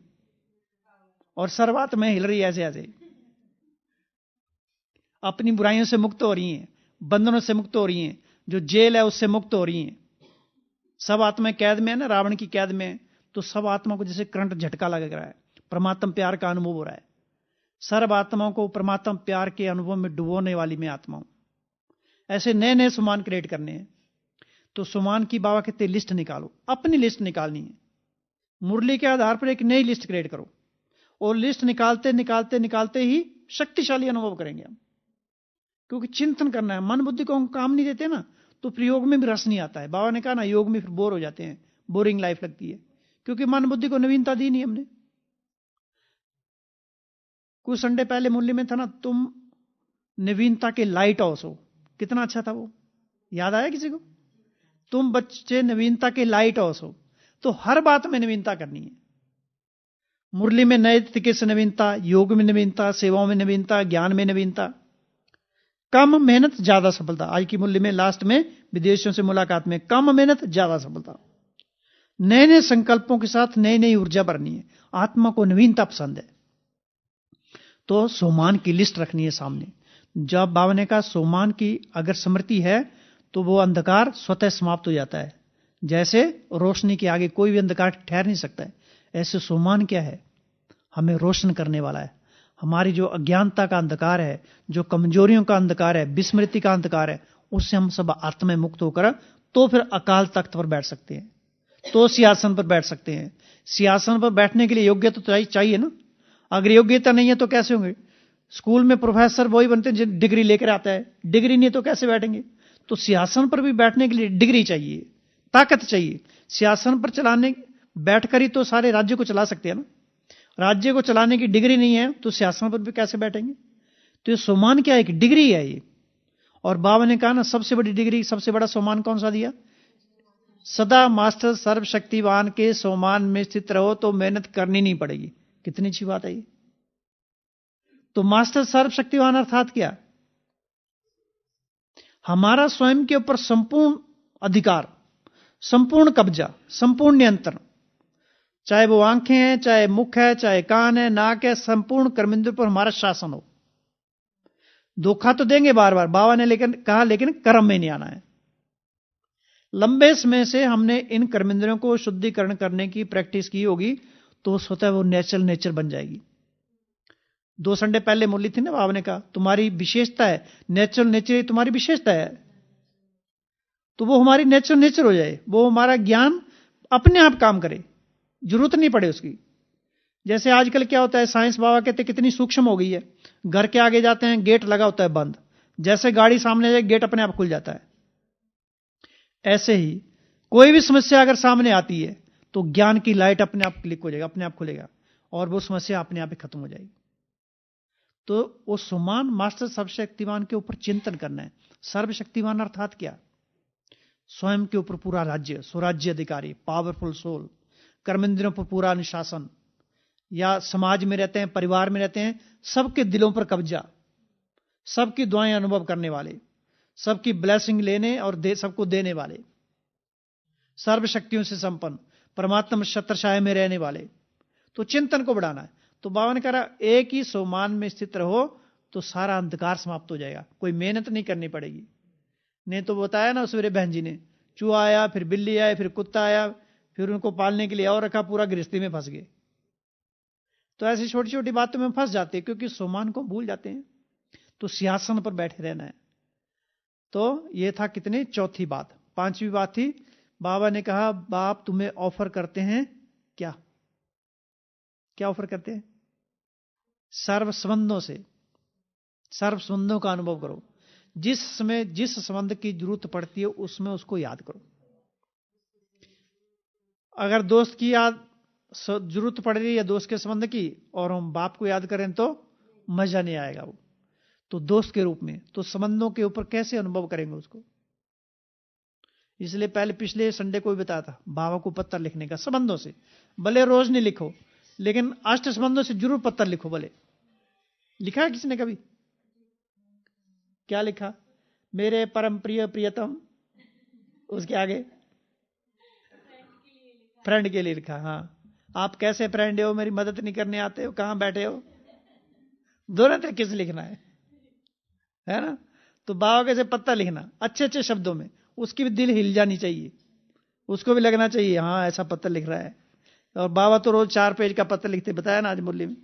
और सर्व आत्माएं हिल रही है ऐसे ऐसे, अपनी बुराइयों से मुक्त हो रही हैं, बंधनों से मुक्त हो रही हैं, जो जेल है उससे मुक्त हो रही हैं। सब आत्माएं कैद में है ना, रावण की कैद में। तो सब आत्मा को जैसे करंट झटका लग रहा है, परमात्मा प्यार का अनुभव हो रहा है। सर्व आत्माओं को परमात्मा प्यार के अनुभव में डुबोने वाली मैं आत्मा हूं। ऐसे नए नए सुमान क्रिएट करने हैं। तो सुमान की बाबा कहते लिस्ट निकालो, अपनी लिस्ट निकालनी है। मुरली के आधार पर एक नई लिस्ट क्रिएट करो और लिस्ट निकालते निकालते निकालते ही शक्तिशाली अनुभव करेंगे हम। क्योंकि चिंतन करना है, मन बुद्धि को हम काम नहीं देते ना, तो फिर योग में भी रस नहीं आता है। बाबा ने कहा ना, योग में फिर बोर हो जाते हैं, बोरिंग लाइफ लगती है, क्योंकि मन बुद्धि को नवीनता दी नहीं हमने। कुछ संडे पहले मुरली में था ना, तुम नवीनता के लाइट हाउस हो। कितना अच्छा था वो, याद आया किसी को? तुम बच्चे नवीनता के लाइट हाउस हो। तो हर बात में नवीनता करनी है। मुरली में नए तरीके से नवीनता, योग में नवीनता, सेवाओं में नवीनता, ज्ञान में नवीनता। कम मेहनत ज्यादा सफलता। आज की मुरली में लास्ट में विदेशियों से मुलाकात में कम मेहनत ज्यादा सफलता। नए नए संकल्पों के साथ नई नई ऊर्जा भरनी है। आत्मा को नवीनता पसंद है। तो सोमान की लिस्ट रखनी है सामने। जब बाबा ने कहा सोमान की अगर स्मृति है तो वो अंधकार स्वतः समाप्त हो जाता है। जैसे रोशनी के आगे कोई भी अंधकार ठहर नहीं सकता है, ऐसे सोमान क्या है? हमें रोशन करने वाला है। हमारी जो अज्ञानता का अंधकार है, जो कमजोरियों का अंधकार है, विस्मृति का अंधकार है, उससे हम सब आत्मा मुक्त होकर तो फिर अकाल तख्त पर बैठ सकते हैं, तो सिंहासन पर बैठ सकते हैं। सिंहासन पर बैठने के लिए योग्यता तो चाहिए ना। अगर योग्यता नहीं है तो कैसे होंगे? स्कूल में प्रोफेसर वही बनते हैं जो डिग्री लेकर आता है, डिग्री नहीं तो कैसे बैठेंगे। तो सिंहासन पर भी बैठने के लिए डिग्री चाहिए, ताकत चाहिए। सिंहासन पर चलाने बैठकर ही तो सारे राज्य को चला सकते हैं ना। राज्य को चलाने की डिग्री नहीं है तो सिंहासन पर भी कैसे बैठेंगे। तो ये सम्मान क्या है, एक डिग्री है ये। और बाबा ने कहा ना, सबसे बड़ी डिग्री, सबसे बड़ा सम्मान कौन सा दिया, सदा मास्टर सर्वशक्तिवान के सम्मान में स्थित रहो तो मेहनत करनी नहीं पड़ेगी। कितनी अच्छी बात है ये। तो मास्टर सर्वशक्तिवान अर्थात क्या, हमारा स्वयं के ऊपर संपूर्ण अधिकार, संपूर्ण कब्जा, संपूर्ण नियंत्रण, चाहे वो आंखें हैं, चाहे मुख है, चाहे कान है, नाक है, संपूर्ण कर्मेंद्र पर हमारा शासन हो। धोखा तो देंगे बार बार, बाबा ने लेकिन कहा, लेकिन कर्म में नहीं आना है। लंबे समय से हमने इन कर्मेंद्रियों को शुद्धिकरण करने की प्रैक्टिस की होगी तो स्वतः वो नेचुरल नेचर बन जाएगी। 2 संडे पहले मुरली थी ना, बाबा ने कहा तुम्हारी विशेषता है, नेचुरल नेचर ही तुम्हारी विशेषता है। तो वो हमारी नेचुरल नेचर हो जाए, वो हमारा ज्ञान अपने आप काम करे, जरूरत नहीं पड़े उसकी। जैसे आजकल क्या होता है, साइंस बाबा कहते कितनी सूक्ष्म हो गई है। घर के आगे जाते हैं, गेट लगा होता है बंद, जैसे गाड़ी सामने जाए गेट अपने आप खुल जाता है। ऐसे ही कोई भी समस्या अगर सामने आती है तो ज्ञान की लाइट अपने आप क्लिक हो जाएगा, अपने आप खुलेगा और वो समस्या अपने आप ही खत्म हो जाएगी। तो वो सम्मान मास्टर सर्वशक्तिवान के ऊपर चिंतन करना है। सर्वशक्तिवान अर्थात क्या, स्वयं के ऊपर पूरा राज्य, स्वराज्य अधिकारी, पावरफुल सोल, कर्मेंद्रियों पर पूरा अनुशासन, या समाज में रहते हैं, परिवार में रहते हैं, सबके दिलों पर कब्जा, सबकी दुआएं अनुभव करने वाले, सबकी ब्लेसिंग लेने और सबको देने वाले, सर्वशक्तियों से संपन्न, परमात्मा छत्रछाया में रहने वाले। तो चिंतन को बढ़ाना है। तो बाबा ने कहा एक ही सम्मान में स्थित रहो तो सारा अंधकार समाप्त हो जाएगा, कोई मेहनत नहीं करनी पड़ेगी। नहीं तो बताया ना सवेरे बहन जी ने, चूहा आया, फिर बिल्ली आया, फिर कुत्ता आया, फिर उनको पालने के लिए और रखा, पूरा गृहस्थी में फंस गए। तो ऐसी छोटी छोटी बातों में फंस जाते हैं क्योंकि सम्मान को भूल जाते हैं। तो सिंहासन पर बैठे रहना है। तो ये था कितनी, चौथी बात। 5वीं बात थी, बाबा ने कहा बाप तुम्हें ऑफर करते हैं क्या, क्या ऑफर करते हैं, सर्व संबंधों से, सर्व संबंधों का अनुभव करो। जिस समय जिस संबंध की जरूरत पड़ती है उसमें उसको याद करो। अगर दोस्त की याद जरूरत पड़ रही है, दोस्त के संबंध की, और हम बाप को याद करें तो मजा नहीं आएगा। वो तो दोस्त के रूप में, तो संबंधों के ऊपर कैसे अनुभव करेंगे उसको। इसलिए पहले पिछले संडे को भी बताया था, बाबा को पत्र लिखने का संबंधों से, भले रोज नहीं लिखो लेकिन अष्ट संबंधों से जरूर पत्र लिखो। भले लिखा है किसी ने कभी, क्या लिखा, मेरे परम प्रिय प्रियतम, उसके आगे फ्रेंड के लिए लिखा। हाँ, आप कैसे फ्रेंड हो, मेरी मदद नहीं करने आते हो, कहां बैठे हो, दोनों तरीके से लिखना है ना। तो बाबा कैसे पत्र लिखना अच्छे अच्छे शब्दों में, उसकी भी दिल हिल जानी चाहिए, उसको भी लगना चाहिए हाँ ऐसा पत्र लिख रहा है। और बाबा तो रोज 4 पेज का पत्र लिखते, बताया ना आज मुरली में,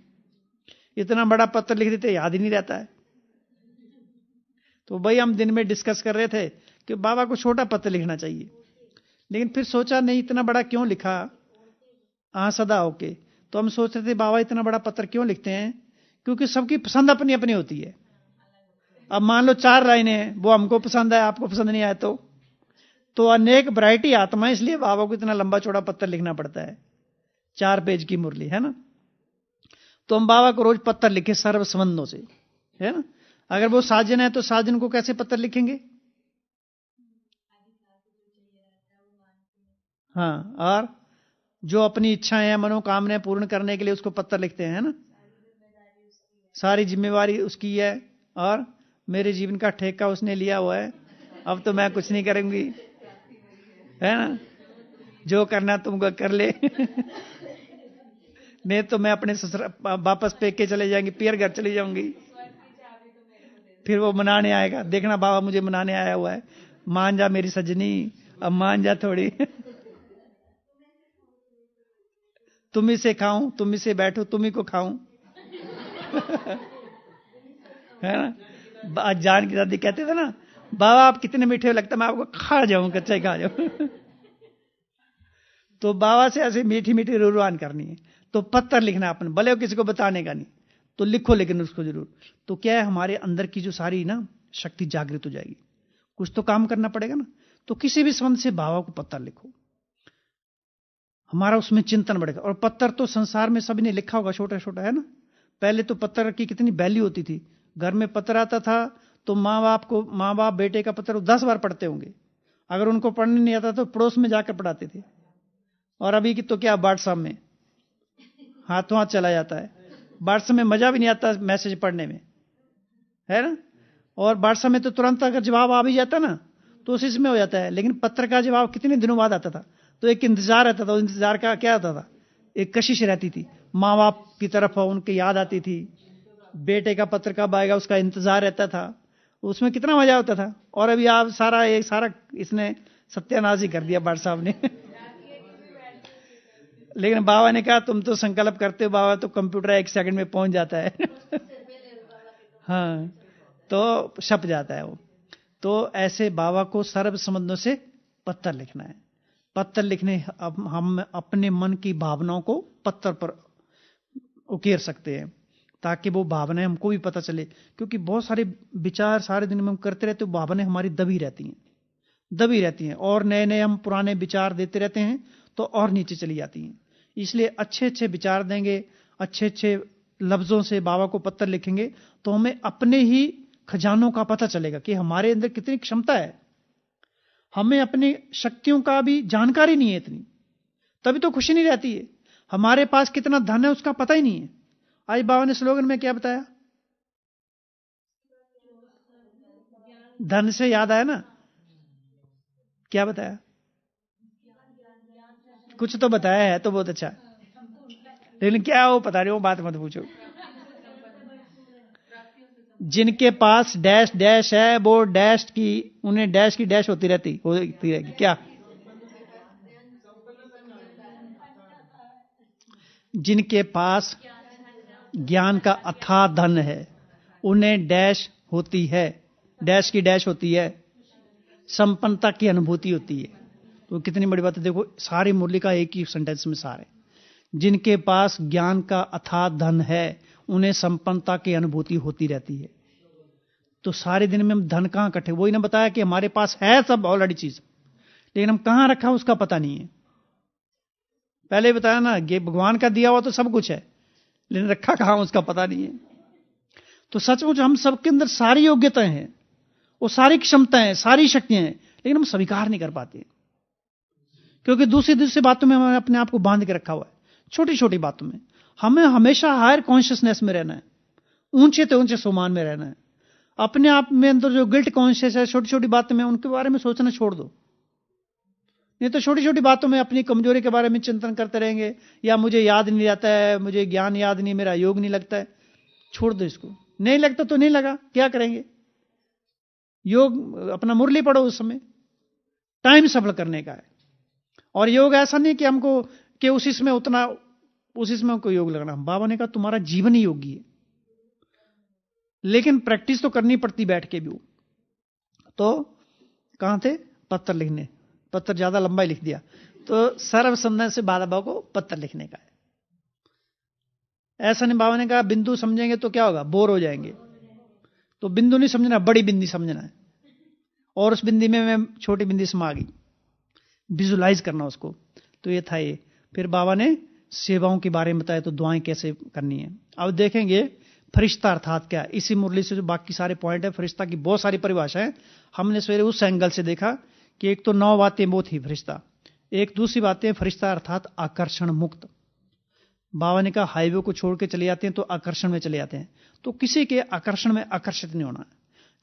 इतना बड़ा पत्र लिख देते याद ही नहीं रहता है। तो भाई हम दिन में डिस्कस कर रहे थे कि बाबा को छोटा पत्र लिखना चाहिए, लेकिन फिर सोचा नहीं इतना बड़ा क्यों लिखा, सदा होके। तो हम सोच रहे थे बाबा इतना बड़ा पत्र क्यों लिखते हैं, क्योंकि सबकी पसंद अपनी अपनी होती है। अब मान लो 4 लाइनें हैं, वो हमको पसंद है, आपको पसंद नहीं आए तो अनेक वैरायटी आत्मा, इसलिए बाबा को इतना लंबा चौड़ा पत्र लिखना पड़ता है, 4 पेज की मुरली है ना। तो हम बाबा को रोज पत्र लिखे सर्व संबंधों से, है ना। अगर वो साजन है तो साजन को कैसे पत्र लिखेंगे, हाँ, और जो अपनी इच्छाएं हैं, मनोकामनाएं पूर्ण करने के लिए उसको पत्र लिखते हैं, है ना। सारी जिम्मेवारी उसकी है और मेरे जीवन का ठेका उसने लिया हुआ है, अब तो मैं कुछ नहीं करूंगी, है ना, जो करना तुमको कर ले नहीं तो मैं अपने वापस पेके चले जाएंगे, पियर घर चली जाऊंगी। फिर वो मनाने आएगा, देखना बाबा मुझे मनाने आया हुआ है, मान जा मेरी सजनी, अब मान जा थोड़ी तुम ही से खाऊं, तुम ही से बैठो, तुम ही को खाऊं है ना। जान की दादी कहते थे ना, बाबा आप कितने मीठे हो, लगता मैं आपको खा जाऊं, कच्चा ही खा जाऊं तो बाबा से ऐसे मीठी मीठी रुरवान करनी है। तो पत्र लिखना अपन, भले हो किसी को बताने का नहीं, तो लिखो लेकिन उसको जरूर। तो क्या है, हमारे अंदर की जो सारी ना शक्ति जागृत हो जाएगी। कुछ तो काम करना पड़ेगा ना। तो किसी भी संबंध से बाबा को पत्र लिखो, हमारा उसमें चिंतन बढ़ेगा। और पत्र तो संसार में सभी ने लिखा होगा, छोटा छोटा, है ना। पहले तो पत्र की कितनी वैल्यू होती थी। घर में पत्र आता था तो माँ बाप बेटे का पत्र 10 बार पढ़ते होंगे। अगर उनको पढ़ने नहीं आता तो पड़ोस में जाकर पढ़ाते थे। और अभी की तो क्या, व्हाट्सएप में हाथों हाथ चला जाता है। व्हाट्सएप में मजा भी नहीं आता मैसेज पढ़ने में, है ना। और व्हाट्सएप में तो तुरंत अगर जवाब आ भी जाता ना तो उसी में हो जाता है। लेकिन पत्र का जवाब कितने दिनों बाद आता था, तो एक इंतजार रहता था। इंतजार का क्या होता था, एक कशिश रहती थी। माँ बाप की तरफ उनकी याद आती थी, बेटे का पत्र कब आएगा उसका इंतजार रहता था। उसमें कितना मजा होता था। और अभी आप सारा इसने सत्यानाश ही कर दिया व्हाट्सएप ने। लेकिन बाबा ने कहा तुम तो संकल्प करते हो बाबा, तो कंप्यूटर 1 सेकंड में पहुंच जाता है। हाँ, तो छप जाता है वो। तो ऐसे बाबा को सर्व संबंधों से पत्र लिखना है। पत्र लिखने हम अपने मन की भावनाओं को पत्र पर उकेर सकते हैं, ताकि वो भावनाएं हमको भी पता चले। क्योंकि बहुत सारे विचार सारे दिन में हम करते रहते, भावनाएं हमारी दबी रहती हैं। और नए नए हम पुराने विचार देते रहते हैं तो और नीचे चली जाती हैं। इसलिए अच्छे अच्छे विचार देंगे, अच्छे अच्छे लफ्जों से बाबा को पत्र लिखेंगे तो हमें अपने ही खजानों का पता चलेगा कि हमारे अंदर कितनी क्षमता है। हमें अपनी शक्तियों का भी जानकारी नहीं है इतनी, तभी तो खुशी नहीं रहती है। हमारे पास कितना धन है उसका पता ही नहीं है। आज बाबा ने स्लोगन में क्या बताया, धन से याद आया ना, क्या बताया, कुछ तो बताया है तो बहुत अच्छा, लेकिन क्या वो पता नहीं, वो बात मत पूछो। जिनके पास डैश डैश है वो डैश की, उन्हें डैश की डैश होती रहेगी क्या। जिनके पास ज्ञान का अथाह धन है उन्हें डैश होती है, डैश की डैश होती है, संपन्नता की अनुभूति होती है। तो कितनी बड़ी बात है। देखो सारी मुरली का एक ही सेंटेंस में सार है। जिनके पास ज्ञान का अथाह धन है उन्हें संपन्नता की अनुभूति होती रहती है। तो सारे दिन में हम धन कहां इकट्ठे, वही ना बताया कि हमारे पास है सब ऑलरेडी चीज, लेकिन हम कहां रखा उसका पता नहीं है। पहले बताया ना, ये भगवान का दिया हुआ तो सब कुछ है, लेकिन रखा कहां उसका पता नहीं है। तो सचमुच हम सबके अंदर सारी योग्यताएं हैं, वो सारी क्षमताएं, सारी शक्तियां हैं, लेकिन हम स्वीकार नहीं कर पाते, क्योंकि दूसरी बातों में हमने अपने आप को बांध के रखा हुआ है। छोटी छोटी बातों में हमें हमेशा हायर कॉन्शियसनेस में रहना है, ऊंचे से ऊंचे सम्मान में रहना है। अपने आप में अंदर जो गिल्ट कॉन्शियस है, छोटी छोटी बातें में उनके बारे में सोचना छोड़ दो। नहीं तो छोटी छोटी बातों में अपनी कमजोरी के बारे में चिंतन करते रहेंगे, या मुझे याद नहीं आता है, मुझे ज्ञान याद नहीं, मेरा योग नहीं लगता है। छोड़ दो इसको, नहीं लगता तो नहीं लगा, क्या करेंगे। योग अपना मुरली पढ़ो, उस समय टाइम सफल करने का है। और योग ऐसा नहीं कि हमको कि उसी समय हमको योग लगना। बाबा ने कहा तुम्हारा जीवन ही योगी है, लेकिन प्रैक्टिस तो करनी पड़ती बैठ के भी। तो कहां थे, पत्र लिखने, पत्र ज्यादा लंबा ही लिख दिया। तो सर्व संबंध से बाबा को पत्र लिखने का है। ऐसा नहीं, बाबा ने कहा बिंदु समझेंगे तो क्या होगा, बोर हो जाएंगे। तो बिंदु नहीं समझना, बड़ी बिंदी समझना है, और उस बिंदी में मैं छोटी बिंदी समा गई, विजुलाइज करना उसको। तो ये था ये। फिर बाबा ने सेवाओं के बारे में बताया, तो दुआएं कैसे करनी है। अब देखेंगे फरिश्ता अर्थात क्या है। इसी मुरली से जो बाकी सारे पॉइंट है, फरिश्ता की बहुत सारी परिभाषाएं हमने सवेरे उस एंगल से देखा कि एक तो 9 बातें वो थी फरिश्ता, एक दूसरी बात है फरिश्ता अर्थात आकर्षण मुक्त। बाबा ने कहा हाईवे को छोड़ के चले जाते हैं तो आकर्षण में चले जाते हैं। तो किसी के आकर्षण में आकर्षित नहीं होना,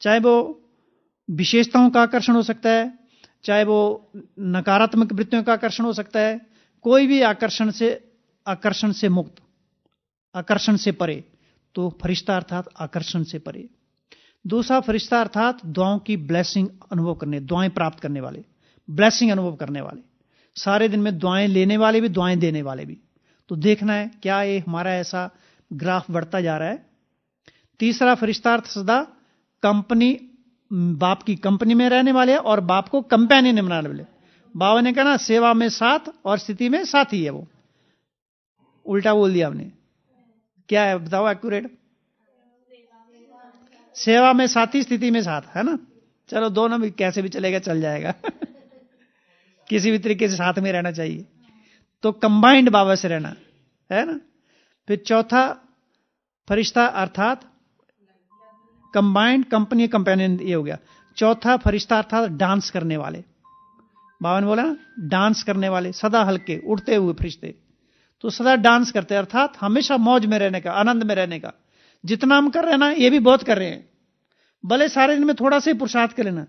चाहे वो विशेषताओं का आकर्षण हो सकता है, चाहे वो नकारात्मक वृत्तियों का आकर्षण हो सकता है, कोई भी आकर्षण से मुक्त, आकर्षण से परे। तो फरिश्ता अर्थात आकर्षण से परे। दूसरा फरिश्ता अर्थात दुआओं की ब्लेसिंग अनुभव करने, दुआएं प्राप्त करने वाले, ब्लेसिंग अनुभव करने वाले, सारे दिन में दुआएं लेने वाले भी, दुआएं देने वाले भी। तो देखना है क्या ये हमारा ऐसा ग्राफ बढ़ता जा रहा है। तीसरा फरिश्ता अर्थ सदा कंपनी, बाप की कंपनी में रहने वाले और बाप को कंपेनियन बनाने वाले। बाबा ने कहा ना, सेवा में साथ और स्थिति में साथी है। वो उल्टा बोल दिया हमने, क्या है बताओ एक्यूरेट। सेवा में साथी, स्थिति में साथ, है ना। चलो दोनों भी कैसे भी चलेगा, चल जाएगा। किसी भी तरीके से साथ में रहना चाहिए। तो कंबाइंड बाबा से रहना, है ना। फिर चौथा फरिश्ता अर्थात कंबाइंड कंपनी कंपेनियन, ये हो गया। चौथा फरिश्ता अर्थात डांस करने वाले। बाबा ने बोला ना, डांस करने वाले, सदा हल्के उड़ते हुए फरिश्ते। तो सदा डांस करते अर्थात हमेशा मौज में रहने का, आनंद में रहने का। जितना हम कर रहे हैं ना, ये भी बहुत कर रहे हैं। भले सारे दिन में थोड़ा सा ही पुरुषार्थ कर लेना,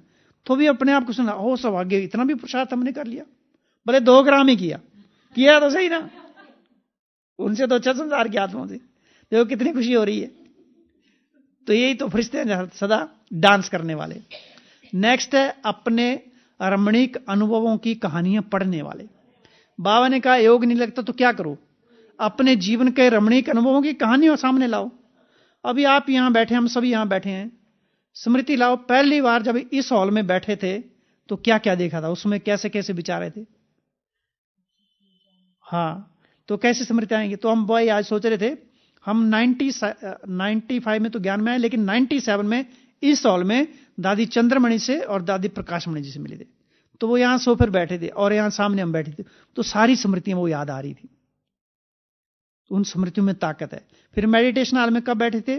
तो भी अपने आप को सुना, ओ सब आगे इतना भी पुरुषार्थ हमने कर लिया। भले 2 ग्राम ही किया तो सही ना। उनसे तो अच्छा संसार की आत्माओं से देखो कितनी खुशी हो रही है। तो यही तो फरिश्ते हैं, सदा डांस करने वाले। नेक्स्ट है अपने रमणीक अनुभवों की कहानियां पढ़ने वाले। बाबा ने कहा योग नहीं लगता तो क्या करो, अपने जीवन के रमणीक अनुभवों की कहानियों सामने लाओ। अभी आप यहां बैठे, हम सभी यहां बैठे हैं, स्मृति लाओ, पहली बार जब इस हॉल में बैठे थे तो क्या क्या देखा था, उसमें कैसे कैसे विचारे थे। हाँ, तो कैसे स्मृति आएंगे। तो हम भाई आज सोच रहे थे, हम 95 में तो ज्ञान में आए, लेकिन 97 में इस हॉल में दादी चंद्रमणि से और दादी प्रकाशमणि जी से मिले थे। तो वो यहां सोफे पर बैठे थे और यहां सामने हम बैठे थे, तो सारी स्मृतियां वो याद आ रही थी। उन स्मृतियों में ताकत है। फिर मेडिटेशन हॉल में कब बैठे थे,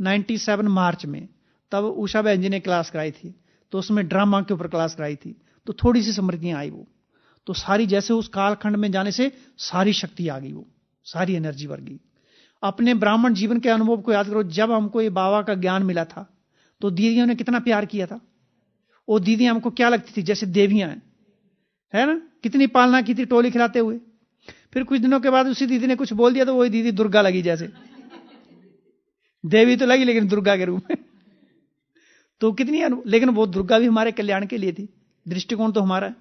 97 मार्च में, तब उषा बहन जी ने क्लास कराई थी, तो उसमें ड्रामा के ऊपर क्लास कराई थी, तो थोड़ी सी स्मृतियां आई वो, तो सारी जैसे उस कालखंड में जाने से सारी शक्ति आ गई, वो सारी एनर्जी बढ़ गई। अपने ब्राह्मण जीवन के अनुभव को याद करो। जब हमको ये बाबा का ज्ञान मिला था तो दीदियों ने कितना प्यार किया था। वो दीदियां हमको क्या लगती थी, जैसे देवियां हैं, है ना। कितनी पालना की थी टोली खिलाते हुए। फिर कुछ दिनों के बाद उसी दीदी ने कुछ बोल दिया तो वही दीदी दुर्गा लगी, जैसे देवी तो लगी लेकिन दुर्गा के रूप में। तो कितनी, लेकिन वो दुर्गा भी हमारे कल्याण के लिए थी। दृष्टिकोण तो हमारा है,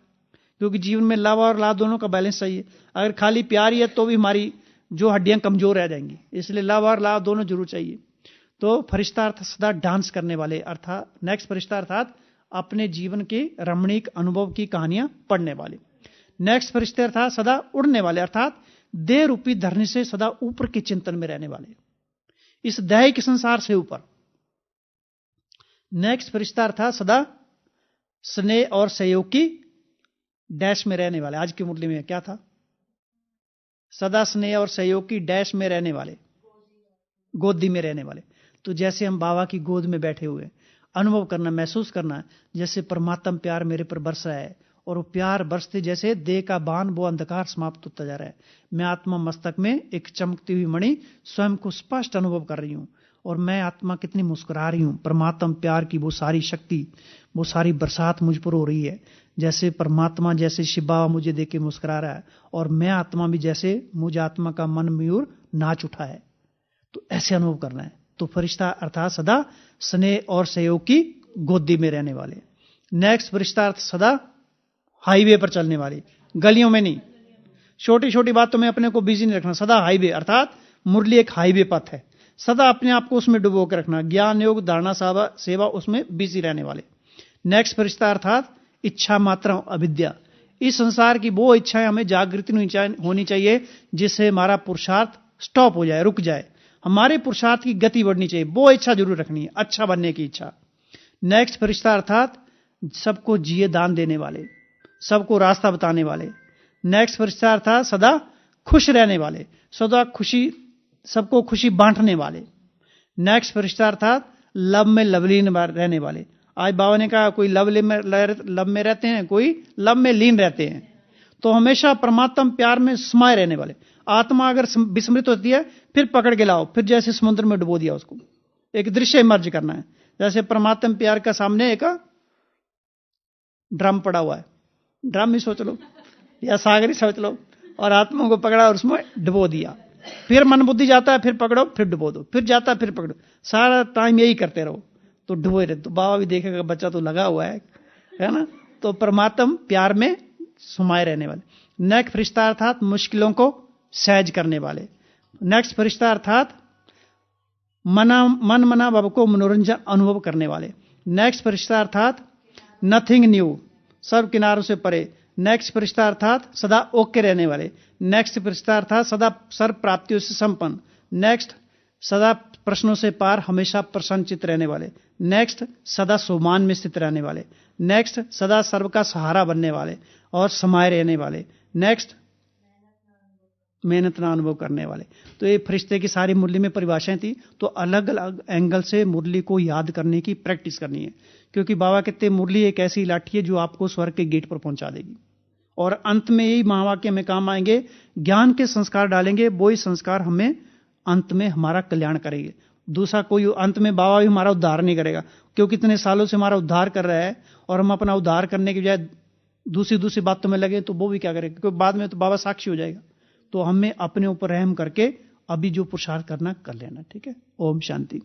क्योंकि जीवन में लव और लाभ दोनों का बैलेंस चाहिए। अगर खाली प्यार ही है तो भी हमारी जो हड्डियां कमजोर रह जाएंगी, इसलिए लव और लाभ दोनों जरूर चाहिए। तो फरिश्ता अर्थात सदा डांस करने वाले, अर्थात नेक्स्ट फरिश्ता अर्थात अपने जीवन के रमणीक अनुभव की कहानियां पढ़ने वाले। नेक्स्ट फरिश्ते अर्थात सदा उड़ने वाले, अर्थात देह रूपी धरनी से सदा ऊपर के चिंतन में रहने वाले, इस दैहिक संसार से ऊपर। नेक्स्ट फरिश्ता अर्थात सदा स्नेह और सहयोग की डैश में रहने वाले। आज की मुरली में क्या था, सदा स्नेह और सहयोग की डैश में रहने वाले, गोदी में रहने वाले। तो जैसे हम बाबा की गोद में बैठे हुए, अनुभव करना, महसूस करना, जैसे परमात्मा प्यार मेरे पर बरस रहा है, और वो प्यार बरसते जैसे देह का बाण वो अंधकार समाप्त होता जा रहा है। मैं आत्मा मस्तक में एक चमकती हुई मणि स्वयं को स्पष्ट अनुभव कर रही हूं, और मैं आत्मा कितनी मुस्कुरा रही हूं। परमात्मा प्यार की वो सारी शक्ति, वो सारी बरसात मुझ पर हो रही है। जैसे परमात्मा, जैसे शिव बाबा मुझे देख के मुस्कुरा रहा है, और मैं आत्मा भी जैसे मुझ आत्मा का मन मयूर नाच उठा है। तो ऐसे अनुभव करना है। तो फरिश्ता अर्थात सदा स्नेह और सहयोग की गोदी में रहने वाले। नेक्स्ट फरिश्ता अर्थ सदा हाईवे पर चलने वाले, गलियों में नहीं। छोटी छोटी बातों में अपने को बिजी नहीं रखना। सदा हाईवे अर्थात मुरली एक हाईवे पथ है, सदा अपने आप को उसमें डुबो कर रखना। ज्ञान योग धारणा सेवा उसमें बिजी रहने वाले। नेक्स्ट फरिश्ता अर्थात इच्छा मात्र अविद्या। इस संसार की वो इच्छाएं हमें जागृति होनी चाहिए जिससे हमारा पुरुषार्थ स्टॉप हो जाए, रुक जाए। हमारे पुरुषार्थ की गति बढ़नी चाहिए, वो इच्छा जरूर रखनी है, अच्छा बनने की इच्छा। नेक्स्ट फरिश्ता अर्थात सबको जिए दान देने वाले, सबको रास्ता बताने वाले। नेक्स्ट फरिश्ता अर्थात सदा खुश रहने वाले, सदा खुशी, सबको खुशी बांटने वाले। नेक्स्ट फरिश्ता अर्थात लव में लवलीन रहने वाले। आज बाबा ने कहा कोई लव में रहते हैं, कोई लव में लीन रहते हैं। तो हमेशा परमात्मा प्यार में समाये रहने वाले। आत्मा अगर विस्मृत होती है फिर पकड़ के लाओ, फिर जैसे समुद्र में डुबो दिया उसको। एक दृश्य इमर्ज करना है, जैसे परमात्मा प्यार का सामने एक ड्रम पड़ा हुआ है, ड्रम ही सोच लो या सागर ही सोच लो, और आत्मा को पकड़ा और उसमें डुबो दिया। फिर मन बुद्धि जाता है, फिर पकड़ो, फिर डुबो दो, फिर जाता है, फिर पकड़ो, सारा टाइम यही करते रहो तो डुबोए रहे। तो बाबा भी देखेगा बच्चा तो लगा हुआ है ना। तो परमात्मा प्यार में समाये रहने वाले। नेक्स्ट फरिश्ता अर्थात मुश्किलों को सहज करने वाले। नेक्स्ट फरिश्ता अर्थात मन मना बाबा को मनोरंजन अनुभव करने वाले। नेक्स्ट फरिश्ता अर्थात नथिंग न्यू, सब किनारों से परे। नेक्स्ट फरिश्ता अर्थात सदा ओके रहने वाले। नेक्स्ट फरिश्ता अर्थात सदा सर्व प्राप्तियों से संपन्न। नेक्स्ट सदा प्रश्नों से पार, हमेशा प्रसन्नचित्त रहने वाले। नेक्स्ट, सदा सोमान में स्थित रहने वाले। नेक्स्ट, सदा सर्व का सहारा बनने वाले और समाये रहने वाले। नेक्स्ट, मेहनत ना अनुभव करने वाले। तो ये फरिश्ते की सारी मुरली में परिभाषाएं थी। तो अलग अलग एंगल से मुरली को याद करने की प्रैक्टिस करनी है, क्योंकि बाबा कहते हैं मुरली एक ऐसी लाठी है जो आपको स्वर्ग के गेट पर पहुंचा देगी। और अंत में यही महावाक्य में काम आएंगे, ज्ञान के संस्कार डालेंगे, वो ही संस्कार हमें अंत में हमारा कल्याण करेंगे। दूसरा कोई अंत में बाबा भी हमारा उद्धार नहीं करेगा, क्योंकि इतने सालों से हमारा उद्धार कर रहा है और हम अपना उद्धार करने की बजाय दूसरी बातों में लगे तो वो भी क्या करेगा, क्योंकि बाद में तो बाबा साक्षी हो जाएगा। तो हमें अपने ऊपर रहम करके अभी जो पुरुषार्थ करना कर लेना। ठीक है। ओम शांति।